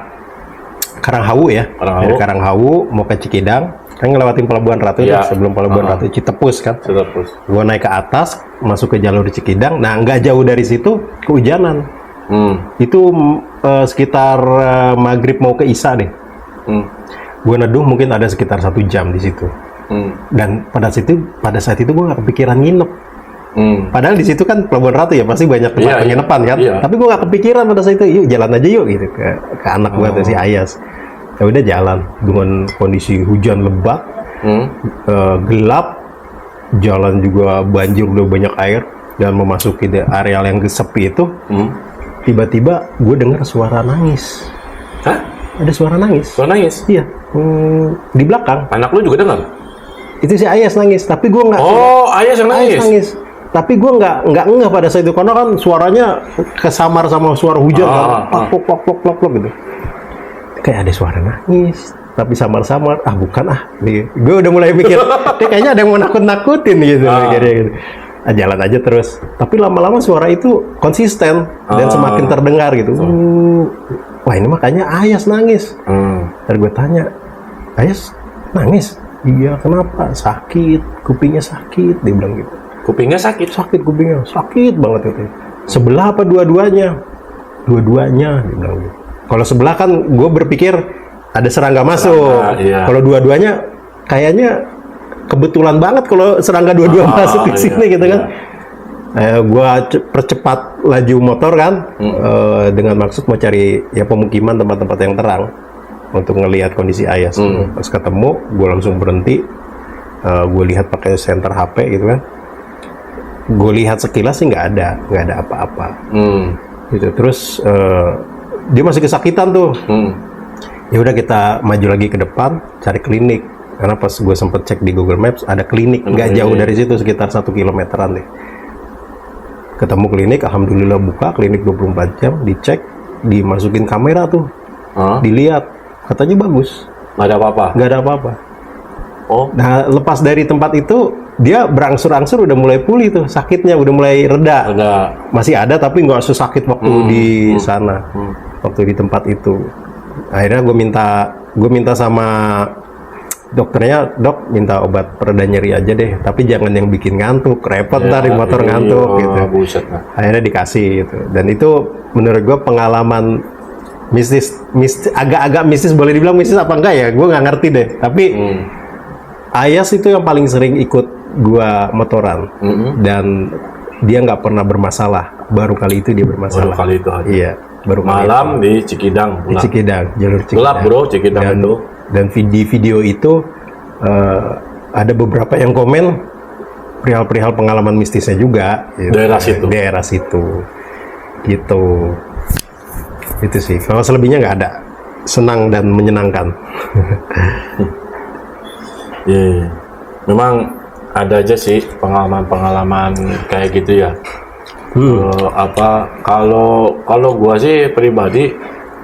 Karanghawu ya. Dari Karanghawu mau ke Cikidang. Kan ngelewatin Pelabuhan Ratu sebelum Pelabuhan Ratu Citepus kan. Gue naik ke atas, masuk ke jalur Cikidang. Nah nggak jauh dari situ kehujanan. Itu sekitar maghrib mau ke Isya deh. Gue neduh mungkin ada sekitar 1 jam di situ. Dan pada saat itu gue nggak kepikiran nginep. Padahal di situ kan Pelabuhan Ratu ya pasti banyak tempat penginapan kan. Tapi gue nggak kepikiran pada saat itu, yuk jalan aja yuk gitu ke anak gue tuh si Ayas. Ya udah jalan dengan kondisi hujan lebat, gelap, jalan juga banjir, udah banyak air, dan memasuki areal yang sepi itu. Tiba-tiba gue dengar suara nangis. Hah? Ada suara nangis. Suara nangis? Iya. Di belakang. Anak lu juga dengar? Itu si Ayas nangis, tapi gue nggak. Ayas yang nangis? Ayas nangis. Tapi gue nggak ngeh pada saat itu, karena kan suaranya kesamar sama suara hujan kan. Plok gitu. Kayak ada suara nangis, tapi samar-samar. Bukan gue udah mulai mikir, kayaknya ada yang mau nakut-nakutin gitu. Gitu. Jalan aja terus. Tapi lama-lama suara itu konsisten dan semakin terdengar gitu. Wah ini makanya Ayas nangis. Dan gue tanya, Ayas nangis? Iya, kenapa? Sakit, kupingnya sakit, dia bilang gitu. Kupingnya sakit? Sakit kupingnya, sakit banget itu. Sebelah apa dua-duanya? Dua-duanya, dia bilang gitu. Kalau sebelah kan gue berpikir ada serangga masuk. Kalau dua-duanya kayaknya kebetulan banget kalau serangga dua-dua masuk ke sini gitu kan. Gua percepat laju motor kan, dengan maksud mau cari ya pemukiman, tempat-tempat yang terang untuk ngelihat kondisi Ayas. Pas ketemu, gue langsung berhenti. Gue lihat pakai senter HP gitu kan. Gue lihat sekilas sih nggak ada apa-apa. Gitu. Terus dia masih kesakitan tuh. Ya udah kita maju lagi ke depan, cari klinik. Karena pas gue sempet cek di Google Maps ada klinik nggak jauh dari situ, sekitar 1 kilometeran deh. Ketemu klinik, alhamdulillah buka, klinik 24 jam, dicek, dimasukin kamera tuh, dilihat, katanya bagus. Nggak ada apa-apa? Nggak ada apa-apa. Nah lepas dari tempat itu, dia berangsur-angsur udah mulai pulih tuh, sakitnya udah mulai reda. Masih ada tapi nggak sesakit waktu di sana, waktu di tempat itu. Akhirnya gue minta sama dokternya, dok minta obat pereda nyeri aja deh, tapi jangan yang bikin ngantuk, repot ntar di motor ngantuk gitu. Akhirnya dikasih gitu. Dan itu menurut gue pengalaman mistis, agak-agak mistis, boleh dibilang mistis apa enggak ya, gue nggak ngerti deh. Tapi Ayas itu yang paling sering ikut gue motoran, dan dia nggak pernah bermasalah. Baru kali itu dia bermasalah. Baru kali itu aja. Iya, baru malam di Cikidang. Di Cikidang, jalur Cikidang. Gelap bro, Cikidang itu. Dan di video itu ada beberapa yang komen perihal pengalaman mistisnya juga. Gitu. Daerah situ. Gitu. Itu sih. Kalau selebihnya nggak ada. Senang dan menyenangkan. Memang ada aja sih pengalaman-pengalaman kayak gitu ya. Kalau gua sih pribadi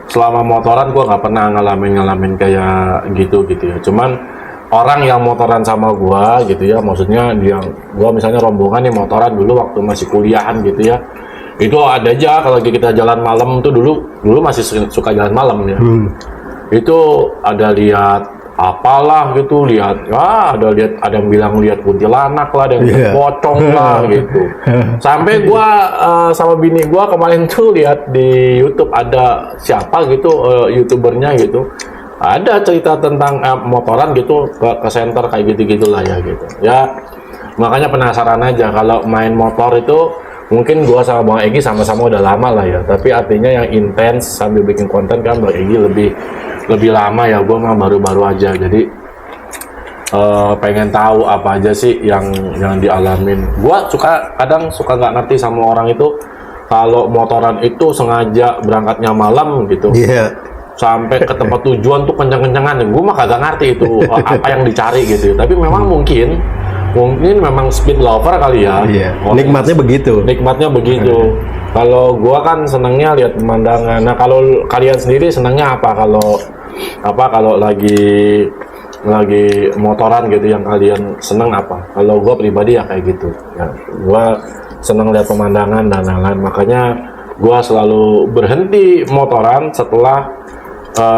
selama motoran gua nggak pernah ngalamin kayak gitu ya. Cuman orang yang motoran sama gua gitu ya, maksudnya gua misalnya rombongan nih motoran dulu waktu masih kuliahan gitu ya, Itu ada aja kalau kita jalan malam tuh dulu masih suka jalan malam ya. Itu ada lihat apalah gitu, ada yang bilang lihat kuntilanak lah, ada yang lihat pocong lah gitu. Sampai gua sama bini gua kemarin tuh lihat di YouTube ada siapa gitu YouTubernya gitu. Ada cerita tentang motoran gitu ke center kayak gitu-gitulah ya gitu. Ya makanya penasaran aja kalau main motor itu. Mungkin gua sama Bang Egi sama-sama udah lama lah ya, tapi artinya yang intens sambil bikin konten kan Bang Egi lebih lama ya, gua mah baru-baru aja. Jadi pengen tahu apa aja sih yang dialamin. Gua kadang suka nggak ngerti sama orang itu kalau motoran itu sengaja berangkatnya malam gitu. Sampai ke tempat tujuan tuh kencang-kencangan. Gua mah kagak ngerti itu apa yang dicari gitu. Tapi memang mungkin memang speed lover kali ya. Nikmatnya begitu. Kalau gua kan senangnya lihat pemandangan. Nah, kalau kalian sendiri senangnya apa kalau lagi motoran gitu, yang kalian senang apa? Kalau gua pribadi ya kayak gitu. Ya, gua senang lihat pemandangan dan lain-lain. Makanya gua selalu berhenti motoran setelah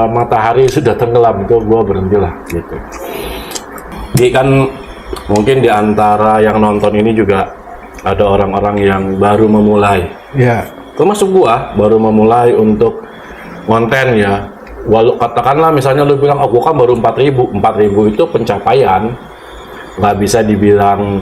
matahari sudah tenggelam, itu gua berhentilah gitu. Jadi kan mungkin di antara yang nonton ini juga ada orang-orang yang baru memulai. Termasuk gua baru memulai untuk konten ya. Walau katakanlah misalnya lu bilang, gua kan baru 4.000 itu pencapaian, nggak bisa dibilang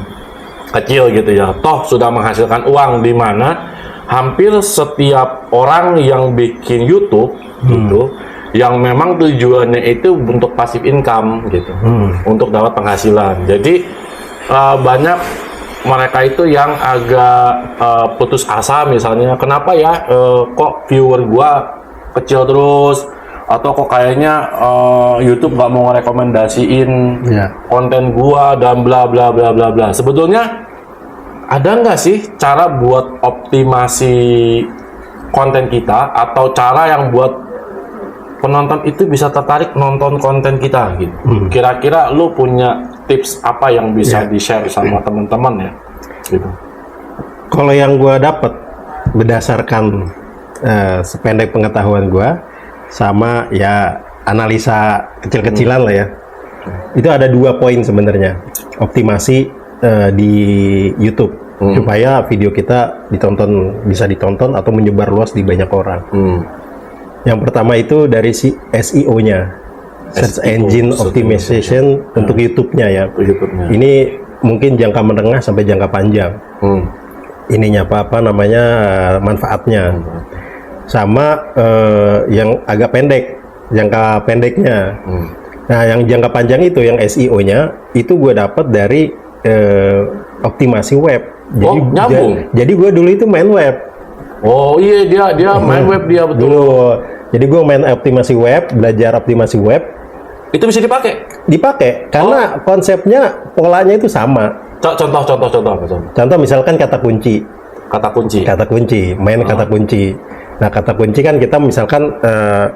kecil gitu ya. Toh sudah menghasilkan uang, di mana hampir setiap orang yang bikin YouTube gitu, yang memang tujuannya itu untuk passive income gitu, untuk dapat penghasilan. Jadi banyak mereka itu yang agak putus asa, misalnya kenapa ya kok viewer gua kecil terus, atau kok kayaknya YouTube nggak mau rekomendasiin konten gua dan bla bla bla bla bla. Sebetulnya ada nggak sih cara buat optimasi konten kita, atau cara yang buat penonton itu bisa tertarik nonton konten kita gitu? Kira-kira lu punya tips apa yang bisa di-share sama teman-teman ya gitu? Kalau yang gue dapat berdasarkan sependek pengetahuan gue sama ya analisa kecil-kecilan lah ya, itu ada 2 poin sebenarnya optimasi di YouTube supaya video kita bisa ditonton atau menyebar luas di banyak orang. Yang pertama itu dari si SEO-nya, Search Engine Optimization untuk YouTube-nya ya. Ini mungkin jangka menengah sampai jangka panjang. Ininya namanya manfaatnya. Sama yang agak pendek, jangka pendeknya. Nah, yang jangka panjang itu, yang SEO-nya itu gue dapat dari optimasi web. Jadi nyambung. Jadi gue dulu itu main web. Oh iya, dia main web dia betul. Dulu. Jadi gue main optimasi web, belajar optimasi web. Itu bisa dipakai? Dipakai, karena konsepnya, polanya itu sama. Contoh misalkan kata kunci. Main kata kunci. Nah, kata kunci kan kita misalkan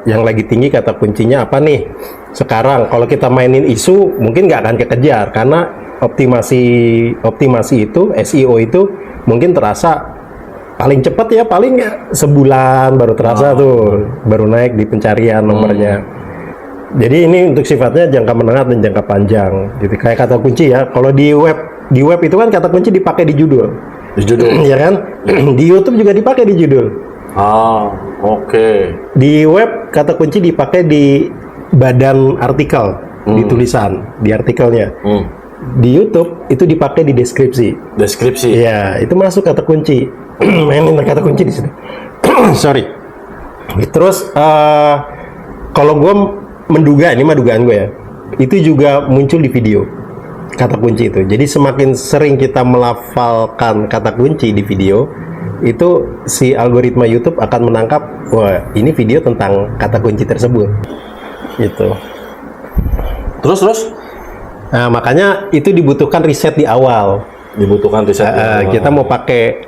yang lagi tinggi kata kuncinya apa nih? Sekarang kalau kita mainin isu mungkin nggak akan kekejar, karena optimasi itu, SEO itu mungkin terasa paling cepat ya, paling sebulan baru terasa baru naik di pencarian nomornya. Jadi ini untuk sifatnya jangka menengah dan jangka panjang. Jadi kayak kata kunci ya, kalau di web itu kan kata kunci dipakai di judul. Ya kan? Di YouTube juga dipakai di judul. Oke. Di web kata kunci dipakai di badan artikel, di tulisan, di artikelnya. Di YouTube itu dipakai di deskripsi. Iya, itu masuk kata kunci. Mainin kata kunci di situ. Sorry. Terus kalau gue menduga, ini mah dugaan gue ya, itu juga muncul di video kata kunci itu. Jadi semakin sering kita melafalkan kata kunci di video, itu si algoritma YouTube akan menangkap, wah ini video tentang kata kunci tersebut. Gitu. Terus? Nah, makanya itu dibutuhkan riset di awal. Kita mau pakai,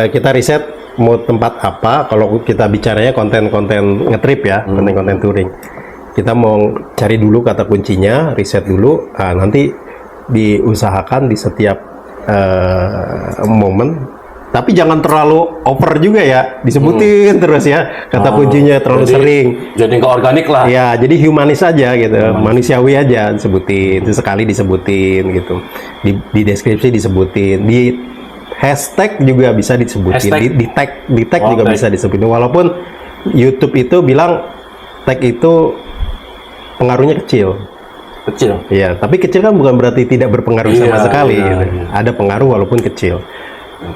kita riset mau tempat apa. Kalau kita bicaranya konten-konten ngetrip ya, konten-konten touring. Kita mau cari dulu kata kuncinya, riset dulu. Nanti diusahakan di setiap momen Tapi jangan terlalu over juga ya, disebutin terus ya kata kuncinya terlalu sering. Jadi nggak organik lah. Ya, jadi humanis aja gitu, manusiawi aja disebutin, sesekali disebutin gitu, di deskripsi disebutin, di hashtag juga bisa disebutin, Hashtag? di tag juga tag. bisa disebutin. Walaupun YouTube itu bilang tag itu pengaruhnya kecil. Kecil. Ya, tapi kecil kan bukan berarti tidak berpengaruh sama Iya, sekali. iya, Gitu. iya. Ada pengaruh walaupun kecil.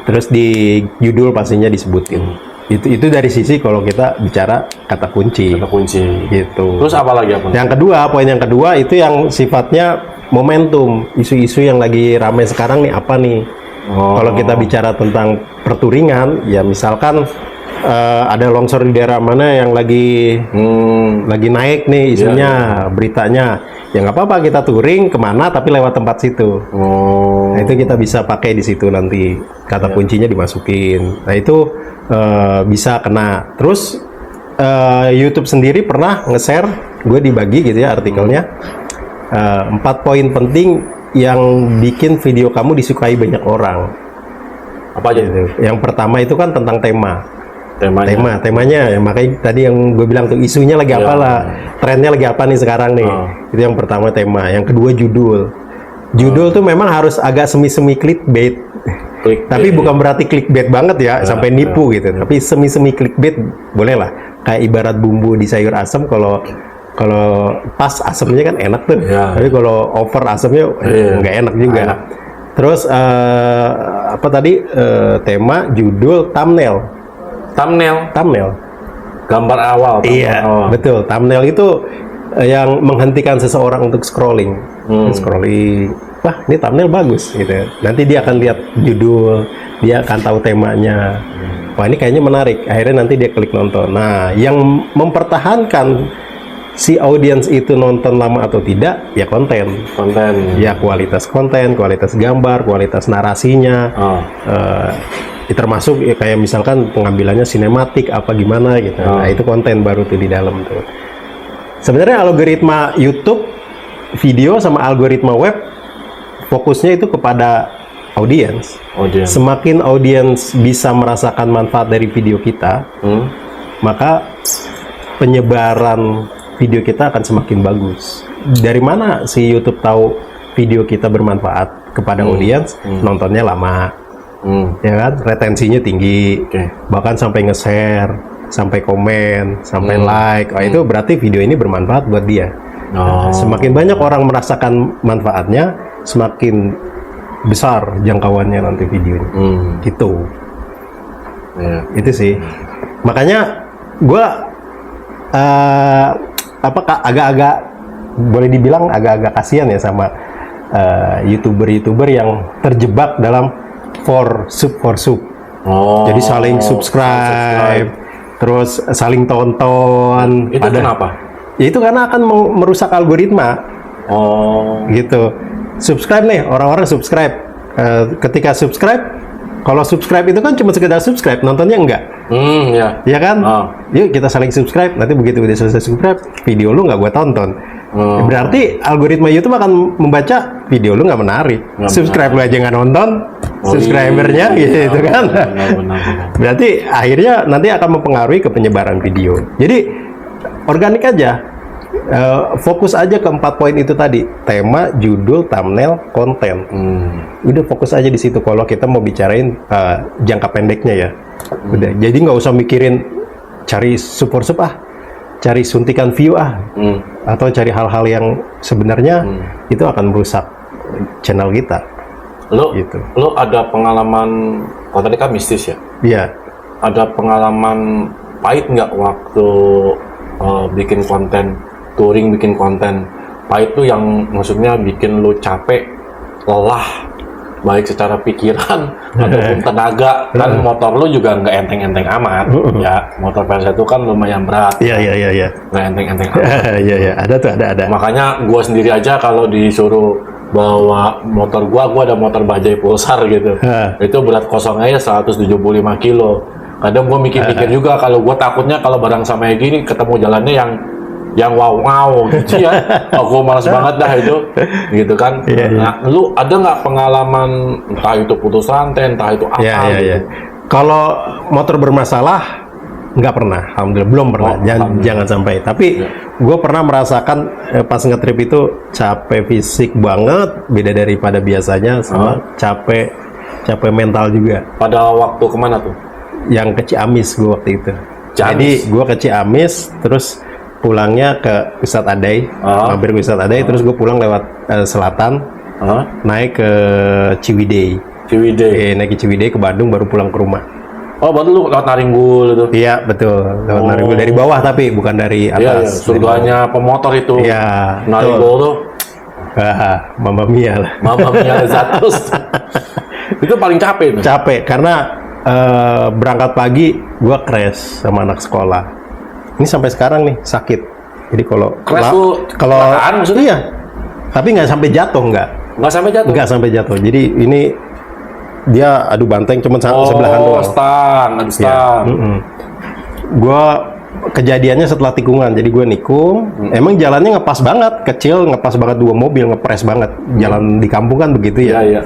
Terus di judul pastinya disebutin. Itu dari sisi kalau kita bicara kata kunci. Kata kunci. Gitu. Terus apa lagi apa? Yang kedua, poin yang kedua itu yang sifatnya momentum. Isu-isu yang lagi ramai sekarang nih apa nih? Oh. Kalau kita bicara tentang perturingan, ya misalkan ada longsor di daerah mana yang lagi naik nih isunya, beritanya, ya nggak apa-apa kita touring kemana tapi lewat tempat situ. Oh. Nah, itu kita bisa pakai di situ nanti kata kuncinya dimasukin. Nah itu bisa kena. Terus YouTube sendiri pernah nge-share, gue dibagi gitu ya artikelnya, 4 poin penting yang bikin video kamu disukai banyak orang. Apa aja itu? Yang pertama itu kan tentang tema. Temanya. Temanya ya, makanya tadi yang gue bilang tuh isunya lagi apa lah, trennya lagi apa nih sekarang nih. Itu yang pertama tema. Yang kedua judul tuh memang harus agak semi-semi clickbait. Tapi bukan berarti clickbait banget ya, sampai nipu gitu. Tapi semi-semi clickbait boleh lah. Kayak ibarat bumbu di sayur asam, kalau pas asamnya kan enak tuh. Tapi kalau over asamnya nggak enak juga. Terus apa tadi, tema, judul, thumbnail. Gambar awal. Iya, betul. Thumbnail itu yang menghentikan seseorang untuk scrolling. Scrolling. Wah, ini thumbnail bagus gitu. Nanti dia akan lihat judul, dia akan tahu temanya. Wah, ini kayaknya menarik. Akhirnya nanti dia klik nonton. Nah, yang mempertahankan si audiens itu nonton lama atau tidak, ya konten. Ya, kualitas konten, kualitas gambar, kualitas narasinya. Termasuk ya, kayak misalkan pengambilannya sinematik apa gimana gitu. Nah, itu konten baru tuh di dalam tuh. Sebenarnya algoritma YouTube video sama algoritma web fokusnya itu kepada audiens. Semakin audiens bisa merasakan manfaat dari video kita, maka penyebaran video kita akan semakin bagus. Dari mana si YouTube tahu video kita bermanfaat kepada audiens? Nontonnya lama. Ya kan, retensinya tinggi, bahkan sampai nge-share, sampai komen, sampai like. Itu berarti video ini bermanfaat buat dia. Semakin banyak orang merasakan manfaatnya, semakin besar jangkauannya nanti videonya. Gitu. Itu sih. Makanya gue agak-agak boleh dibilang agak-agak kasihan ya sama youtuber yang terjebak dalam for sub. Jadi saling subscribe, terus saling tonton. Itu kenapa? Ya itu karena akan merusak algoritma. Gitu. Subscribe nih, orang-orang subscribe. Ketika subscribe, kalau subscribe itu kan cuma sekedar subscribe, nontonnya enggak. Ya kan? Yuk kita saling subscribe. Nanti begitu udah selesai subscribe, video lu nggak gua tonton. Berarti algoritma YouTube akan membaca video lu nggak menarik. Subscribe lu aja nggak nonton, subscribernya gitu kan. Benar. Berarti akhirnya nanti akan mempengaruhi ke penyebaran video. Jadi organik aja. Fokus aja ke 4 poin itu tadi, tema, judul, thumbnail, konten. Udah fokus aja di situ kalau kita mau bicarain jangka pendeknya ya. Udah, jadi nggak usah mikirin cari sub, cari suntikan view atau cari hal-hal yang sebenarnya itu akan merusak channel kita. Lo ada pengalaman, kalau tadi kan mistis ya? Iya. Ada pengalaman pahit nggak waktu bikin konten, touring bikin konten? Pahit tuh yang maksudnya bikin lo capek, lelah, baik secara pikiran ataupun tenaga. Kan motor lo juga nggak enteng-enteng amat, ya. Motor Versa itu kan lumayan berat. Iya. Nggak enteng-enteng amat. Iya. Ada. Makanya gua sendiri aja kalau disuruh bawa motor gua ada motor bajai Pulsar gitu. Itu berat kosongnya 175 kilo. Kadang gua mikir-mikir juga, kalau gua takutnya kalau barang sama kayak gini ketemu jalannya yang yang wow gitu ya. Aku malas banget dah itu, gitu kan. Nah, lu ada nggak pengalaman entah itu putus rantai, entah itu apa? Iya. Kalau motor bermasalah nggak pernah, alhamdulillah belum pernah. Jangan sampai. Tapi gue pernah merasakan pas ngetrip itu capek fisik banget, beda daripada biasanya, sama capek mental juga. Pada waktu kemana tuh? Yang ke Ciamis gue waktu itu. Jadi gue ke Ciamis, terus pulangnya ke Ustadz Adai, mampir ke Ustadz Adai, terus gue pulang lewat selatan, naik ke Ciwidey. Naik ke Ciwidey ke Bandung, baru pulang ke rumah. Oh, baru lu lewat Naringgul itu? Iya, betul. Lewat Naringgul, dari bawah tapi bukan dari atas. Iya. Surganya pemotor itu. Iya. Naringgul tuh. Mamma Mia lah. Mamma Mia Zatus. Itu paling capek. Capek, karena berangkat pagi, gue crash sama anak sekolah. Ini sampai sekarang nih sakit. Jadi kalau kecelakaan maksudnya? Iya, tapi nggak sampai jatuh, nggak sampai jatuh. Jadi ini dia adu banteng cuma sebelahan doang. Stang. Gue kejadiannya setelah tikungan, jadi gue nikung. Emang jalannya ngepas banget, kecil, ngepas banget, 2 mobil ngepres banget. Jalan di kampung kan begitu ya. Iya.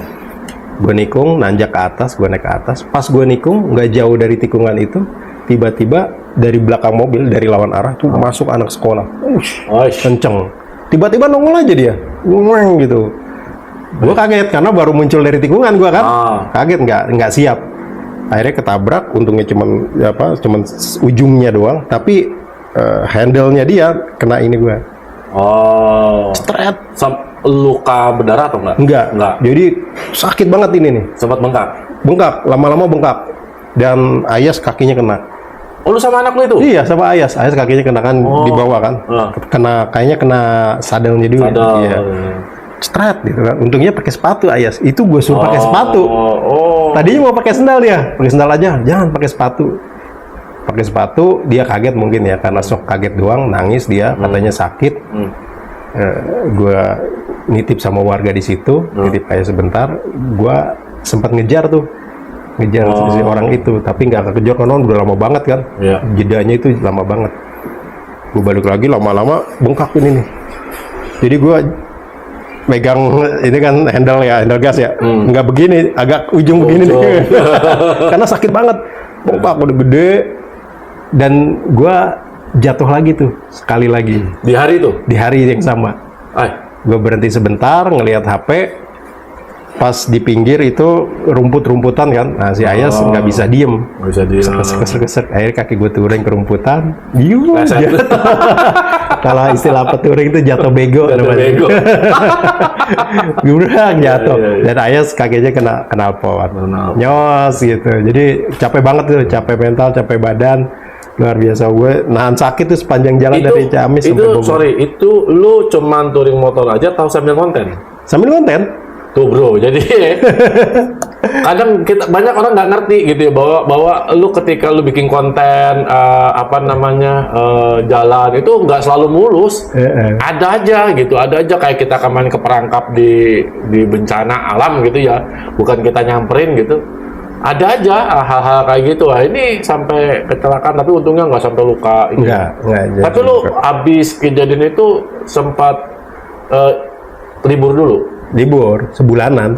Gue nikung, nanjak ke atas, gue naik ke atas. Pas gue nikung, nggak jauh dari tikungan itu, tiba-tiba dari belakang mobil, dari lawan arah tuh masuk anak sekolah. Kenceng. Tiba-tiba nongol aja dia. Ngeng gitu. Gue kaget karena baru muncul dari tikungan gue kan. Kaget, nggak siap. Akhirnya ketabrak, untungnya cuman ujungnya doang, tapi handle-nya dia kena ini gue. Stret. Luka berdarah atau enggak? Enggak. Jadi sakit banget ini nih. Sempat Bengkak, lama-lama bengkak. Dan Ayas kakinya kena. Oh, lu sama anak lu itu? Iya, sama Ayas. Ayas kakinya kena kan di bawah kan. Kayaknya kena sadelnya dulu. Iya. Stret gitu kan. Untungnya pakai sepatu Ayas. Itu gue suruh pakai sepatu. Tadinya mau pakai sendal dia. Pakai sendal aja, jangan pakai sepatu. Pakai sepatu, dia kaget mungkin ya, karena shock kaget doang, nangis dia, katanya sakit. Gue nitip sama warga di situ, nitip Ayas sebentar. Gue sempat ngejar si orang itu, tapi nggak kekejar karena udah lama banget kan. Jedanya itu lama banget. Gue balik lagi, lama-lama bengkak ini nih. Jadi gue megang ini kan handle gas ya, nggak begini, agak ujung begini nih. Karena sakit banget, bengkak udah gede. Dan gue jatuh lagi tuh, sekali lagi. Di hari itu? Di hari yang sama. Gue berhenti sebentar, ngelihat HP. Pas di pinggir itu rumput-rumputan kan, nah si Ayas nggak bisa diem, kesek. Akhirnya kaki gue turun ke rumputan, kalau istilah peturing itu jatuh bego namanya. Gurang jatuh, dan Ayas kakinya kena knalpot, nyos gitu. Jadi capek banget tuh, capek mental, capek badan, luar biasa. Gue nahan sakit tuh sepanjang jalan dari Ciamis sampai Bogor. Itu lu cuman touring motor aja atau sambil konten? Sambil konten. Tuh bro, jadi kadang banyak orang nggak ngerti gitu ya, bahwa lu ketika lu bikin konten jalan itu nggak selalu mulus. Ada aja kayak kita kemarin keperangkap di bencana alam gitu ya, bukan kita nyamperin gitu. Ada aja hal-hal kayak gitu. Ini sampai kecelakaan, tapi untungnya nggak sampai luka. Enggak. Tapi lu abis kejadian itu sempat libur dulu? Libur sebulanan.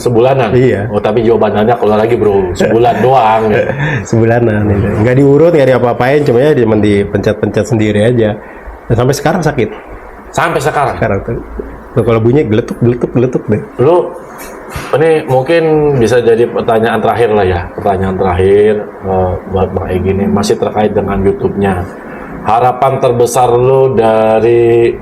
Iya. Oh, tapi jawabannya kalau lagi bro, sebulan doang. Sebulanan itu. Nggak diurut, nggak diapa-apain, cuma ya dipencet-pencet sendiri aja. Dan sampai sekarang sakit. Sampai sekarang tuh kalau bunyi geletuk deh. Lu ini mungkin bisa jadi pertanyaan terakhir lah ya. Pertanyaan terakhir buat Bang Egy nih, masih terkait dengan YouTube-nya. Harapan terbesar lu dari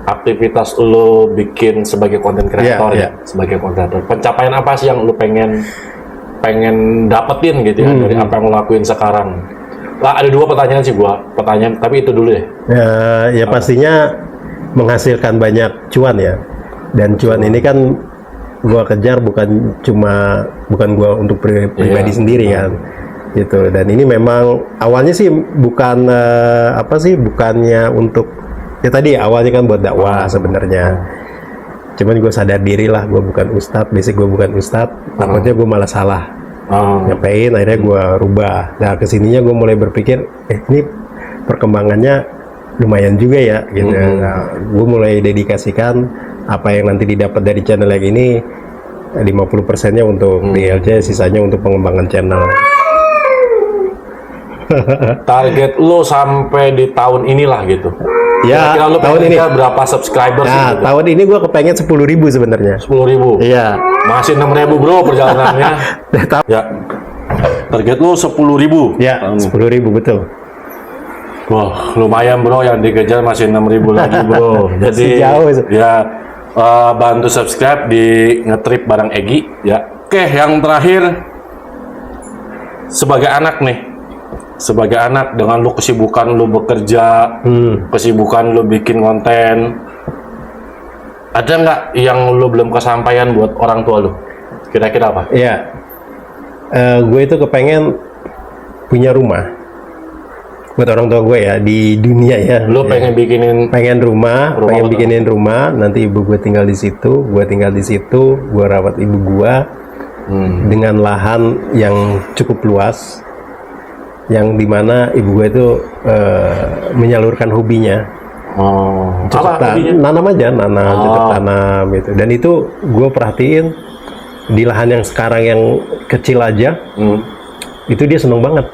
aktivitas lo bikin sebagai konten kreator sebagai konten kreator, pencapaian apa sih yang lo pengen dapetin gitu ya dari apa yang lo lakuin sekarang? Ada 2 pertanyaan sih tapi itu dulu deh. Ya pastinya menghasilkan banyak cuan ya, dan cuan ini kan gua kejar bukan gua untuk pribadi sendiri kan gitu. Dan ini memang awalnya sih bukannya untuk ya tadi awalnya kan buat dakwah sebenarnya. Cuman gue sadar diri lah, gue bukan ustadz, basic gue bukan ustadz. Takutnya gue malah salah nyampein, akhirnya gue rubah. Nah kesininya gue mulai berpikir, ini perkembangannya lumayan juga ya gitu. Nah, gue mulai dedikasikan apa yang nanti didapat dari channel yang ini 50%-nya untuk DLC, sisanya untuk pengembangan channel. Target lo sampai di tahun inilah gitu. Ya, Kira-kira lo tahun pengen ini. berapa subscriber sih? Nah, Gitu? tahun ini gue kepengen 10.000 sebenarnya. 10.000. Iya. Masih 6.000 bro perjalanannya. Ya. Target lo 10.000. Ya, 10.000 betul. Wah, lumayan bro, yang dikejar masih 6.000 lagi bro. Jadi Sejauh. ya bantu subscribe di Ngetrip bareng Egi ya. Oke, yang terakhir sebagai anak nih. Sebagai anak dengan lu kesibukan lu bekerja, kesibukan lu bikin konten. Ada nggak yang lu belum kesampaian buat orang tua lu? Kira-kira apa? Iya. Gue itu kepengen punya rumah buat orang tua gue ya di dunia ya. Lu pengen bikinin Pengen rumah, pengen betul. bikinin rumah. Nanti ibu gue tinggal di situ, gue tinggal di situ, gue rawat ibu gue dengan lahan yang cukup luas, yang dimana ibu gue itu menyalurkan hobinya. apa hobinya? Nanam aja, cocok tanam gitu. Dan itu gue perhatiin di lahan yang sekarang yang kecil aja, itu dia seneng banget.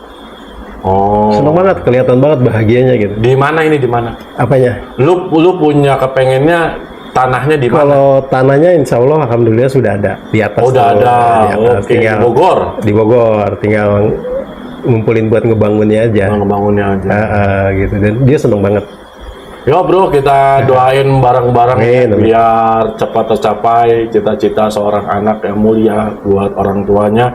Seneng banget, kelihatan banget bahagianya gitu. Di mana ini di mana? Apanya? Lu punya kepengennya tanahnya di mana? Kalau tanahnya insya Allah alhamdulillah sudah ada di atas. Udah tuh, ada. di atas. Oke, Tinggal Bogor. di Bogor, tinggal ngumpulin buat ngebangunnya aja. Ngebangunnya aja. Gitu, dan dia seneng banget. Yo bro, kita doain bareng-bareng ya, Amin. biar cepat tercapai cita-cita seorang anak yang mulia buat orang tuanya.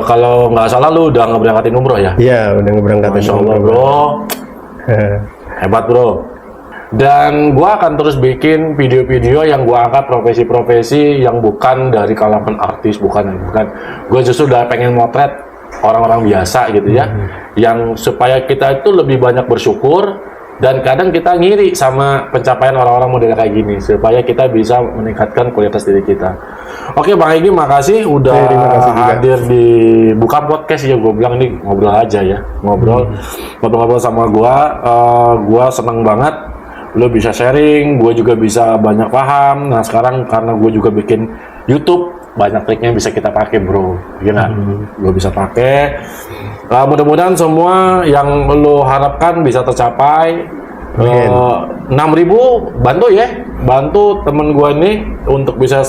Kalau nggak salah lu udah ngeberangkatin umroh ya? Iya, udah ngeberangkatin. Masya Allah bro, hebat bro. Dan gua akan terus bikin video-video yang gua angkat profesi-profesi yang bukan dari kalangan artis, bukan. Gue justru udah pengen motret orang-orang biasa gitu ya, yang supaya kita itu lebih banyak bersyukur. Dan kadang kita ngiri sama pencapaian orang-orang model kayak gini, supaya kita bisa meningkatkan kualitas diri kita. Oke Bang Egi, makasih udah Terima kasih juga. hadir di bukan podcast ya, gue bilang ini ngobrol aja ya, ngobrol sama gua seneng banget lo bisa sharing, gue juga bisa banyak paham. Nah sekarang karena gue juga bikin YouTube, banyak triknya bisa kita pakai bro, ya nggak? Gue bisa pakai. Mudah-mudahan semua yang lo harapkan bisa tercapai. 6.000 bantu ya, bantu temen gue ini untuk bisa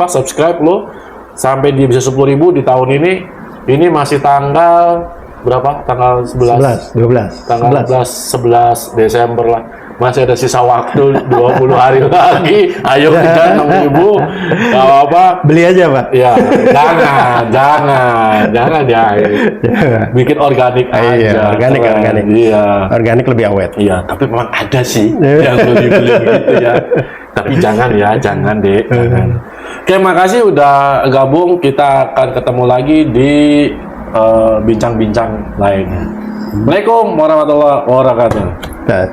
subscribe lo sampai dia bisa 10.000 di tahun ini. Ini masih tanggal berapa? Tanggal 11. 12. Tanggal 11 Desember lah. Masih ada sisa waktu 20 hari lagi. Ayo kejar 6.000. Gak apa-apa. Beli aja Pak. Ya, jangan ya. Bikin organik aja. Iya, organik. Iya. Organik lebih awet. Iya, tapi memang ada sih yang beli-beli gitu ya. Tapi jangan ya, jangan deh. Jangan. Oke, makasih udah gabung. Kita akan ketemu lagi di bincang-bincang lainnya. Assalamualaikum warahmatullahi wabarakatuh. Nah,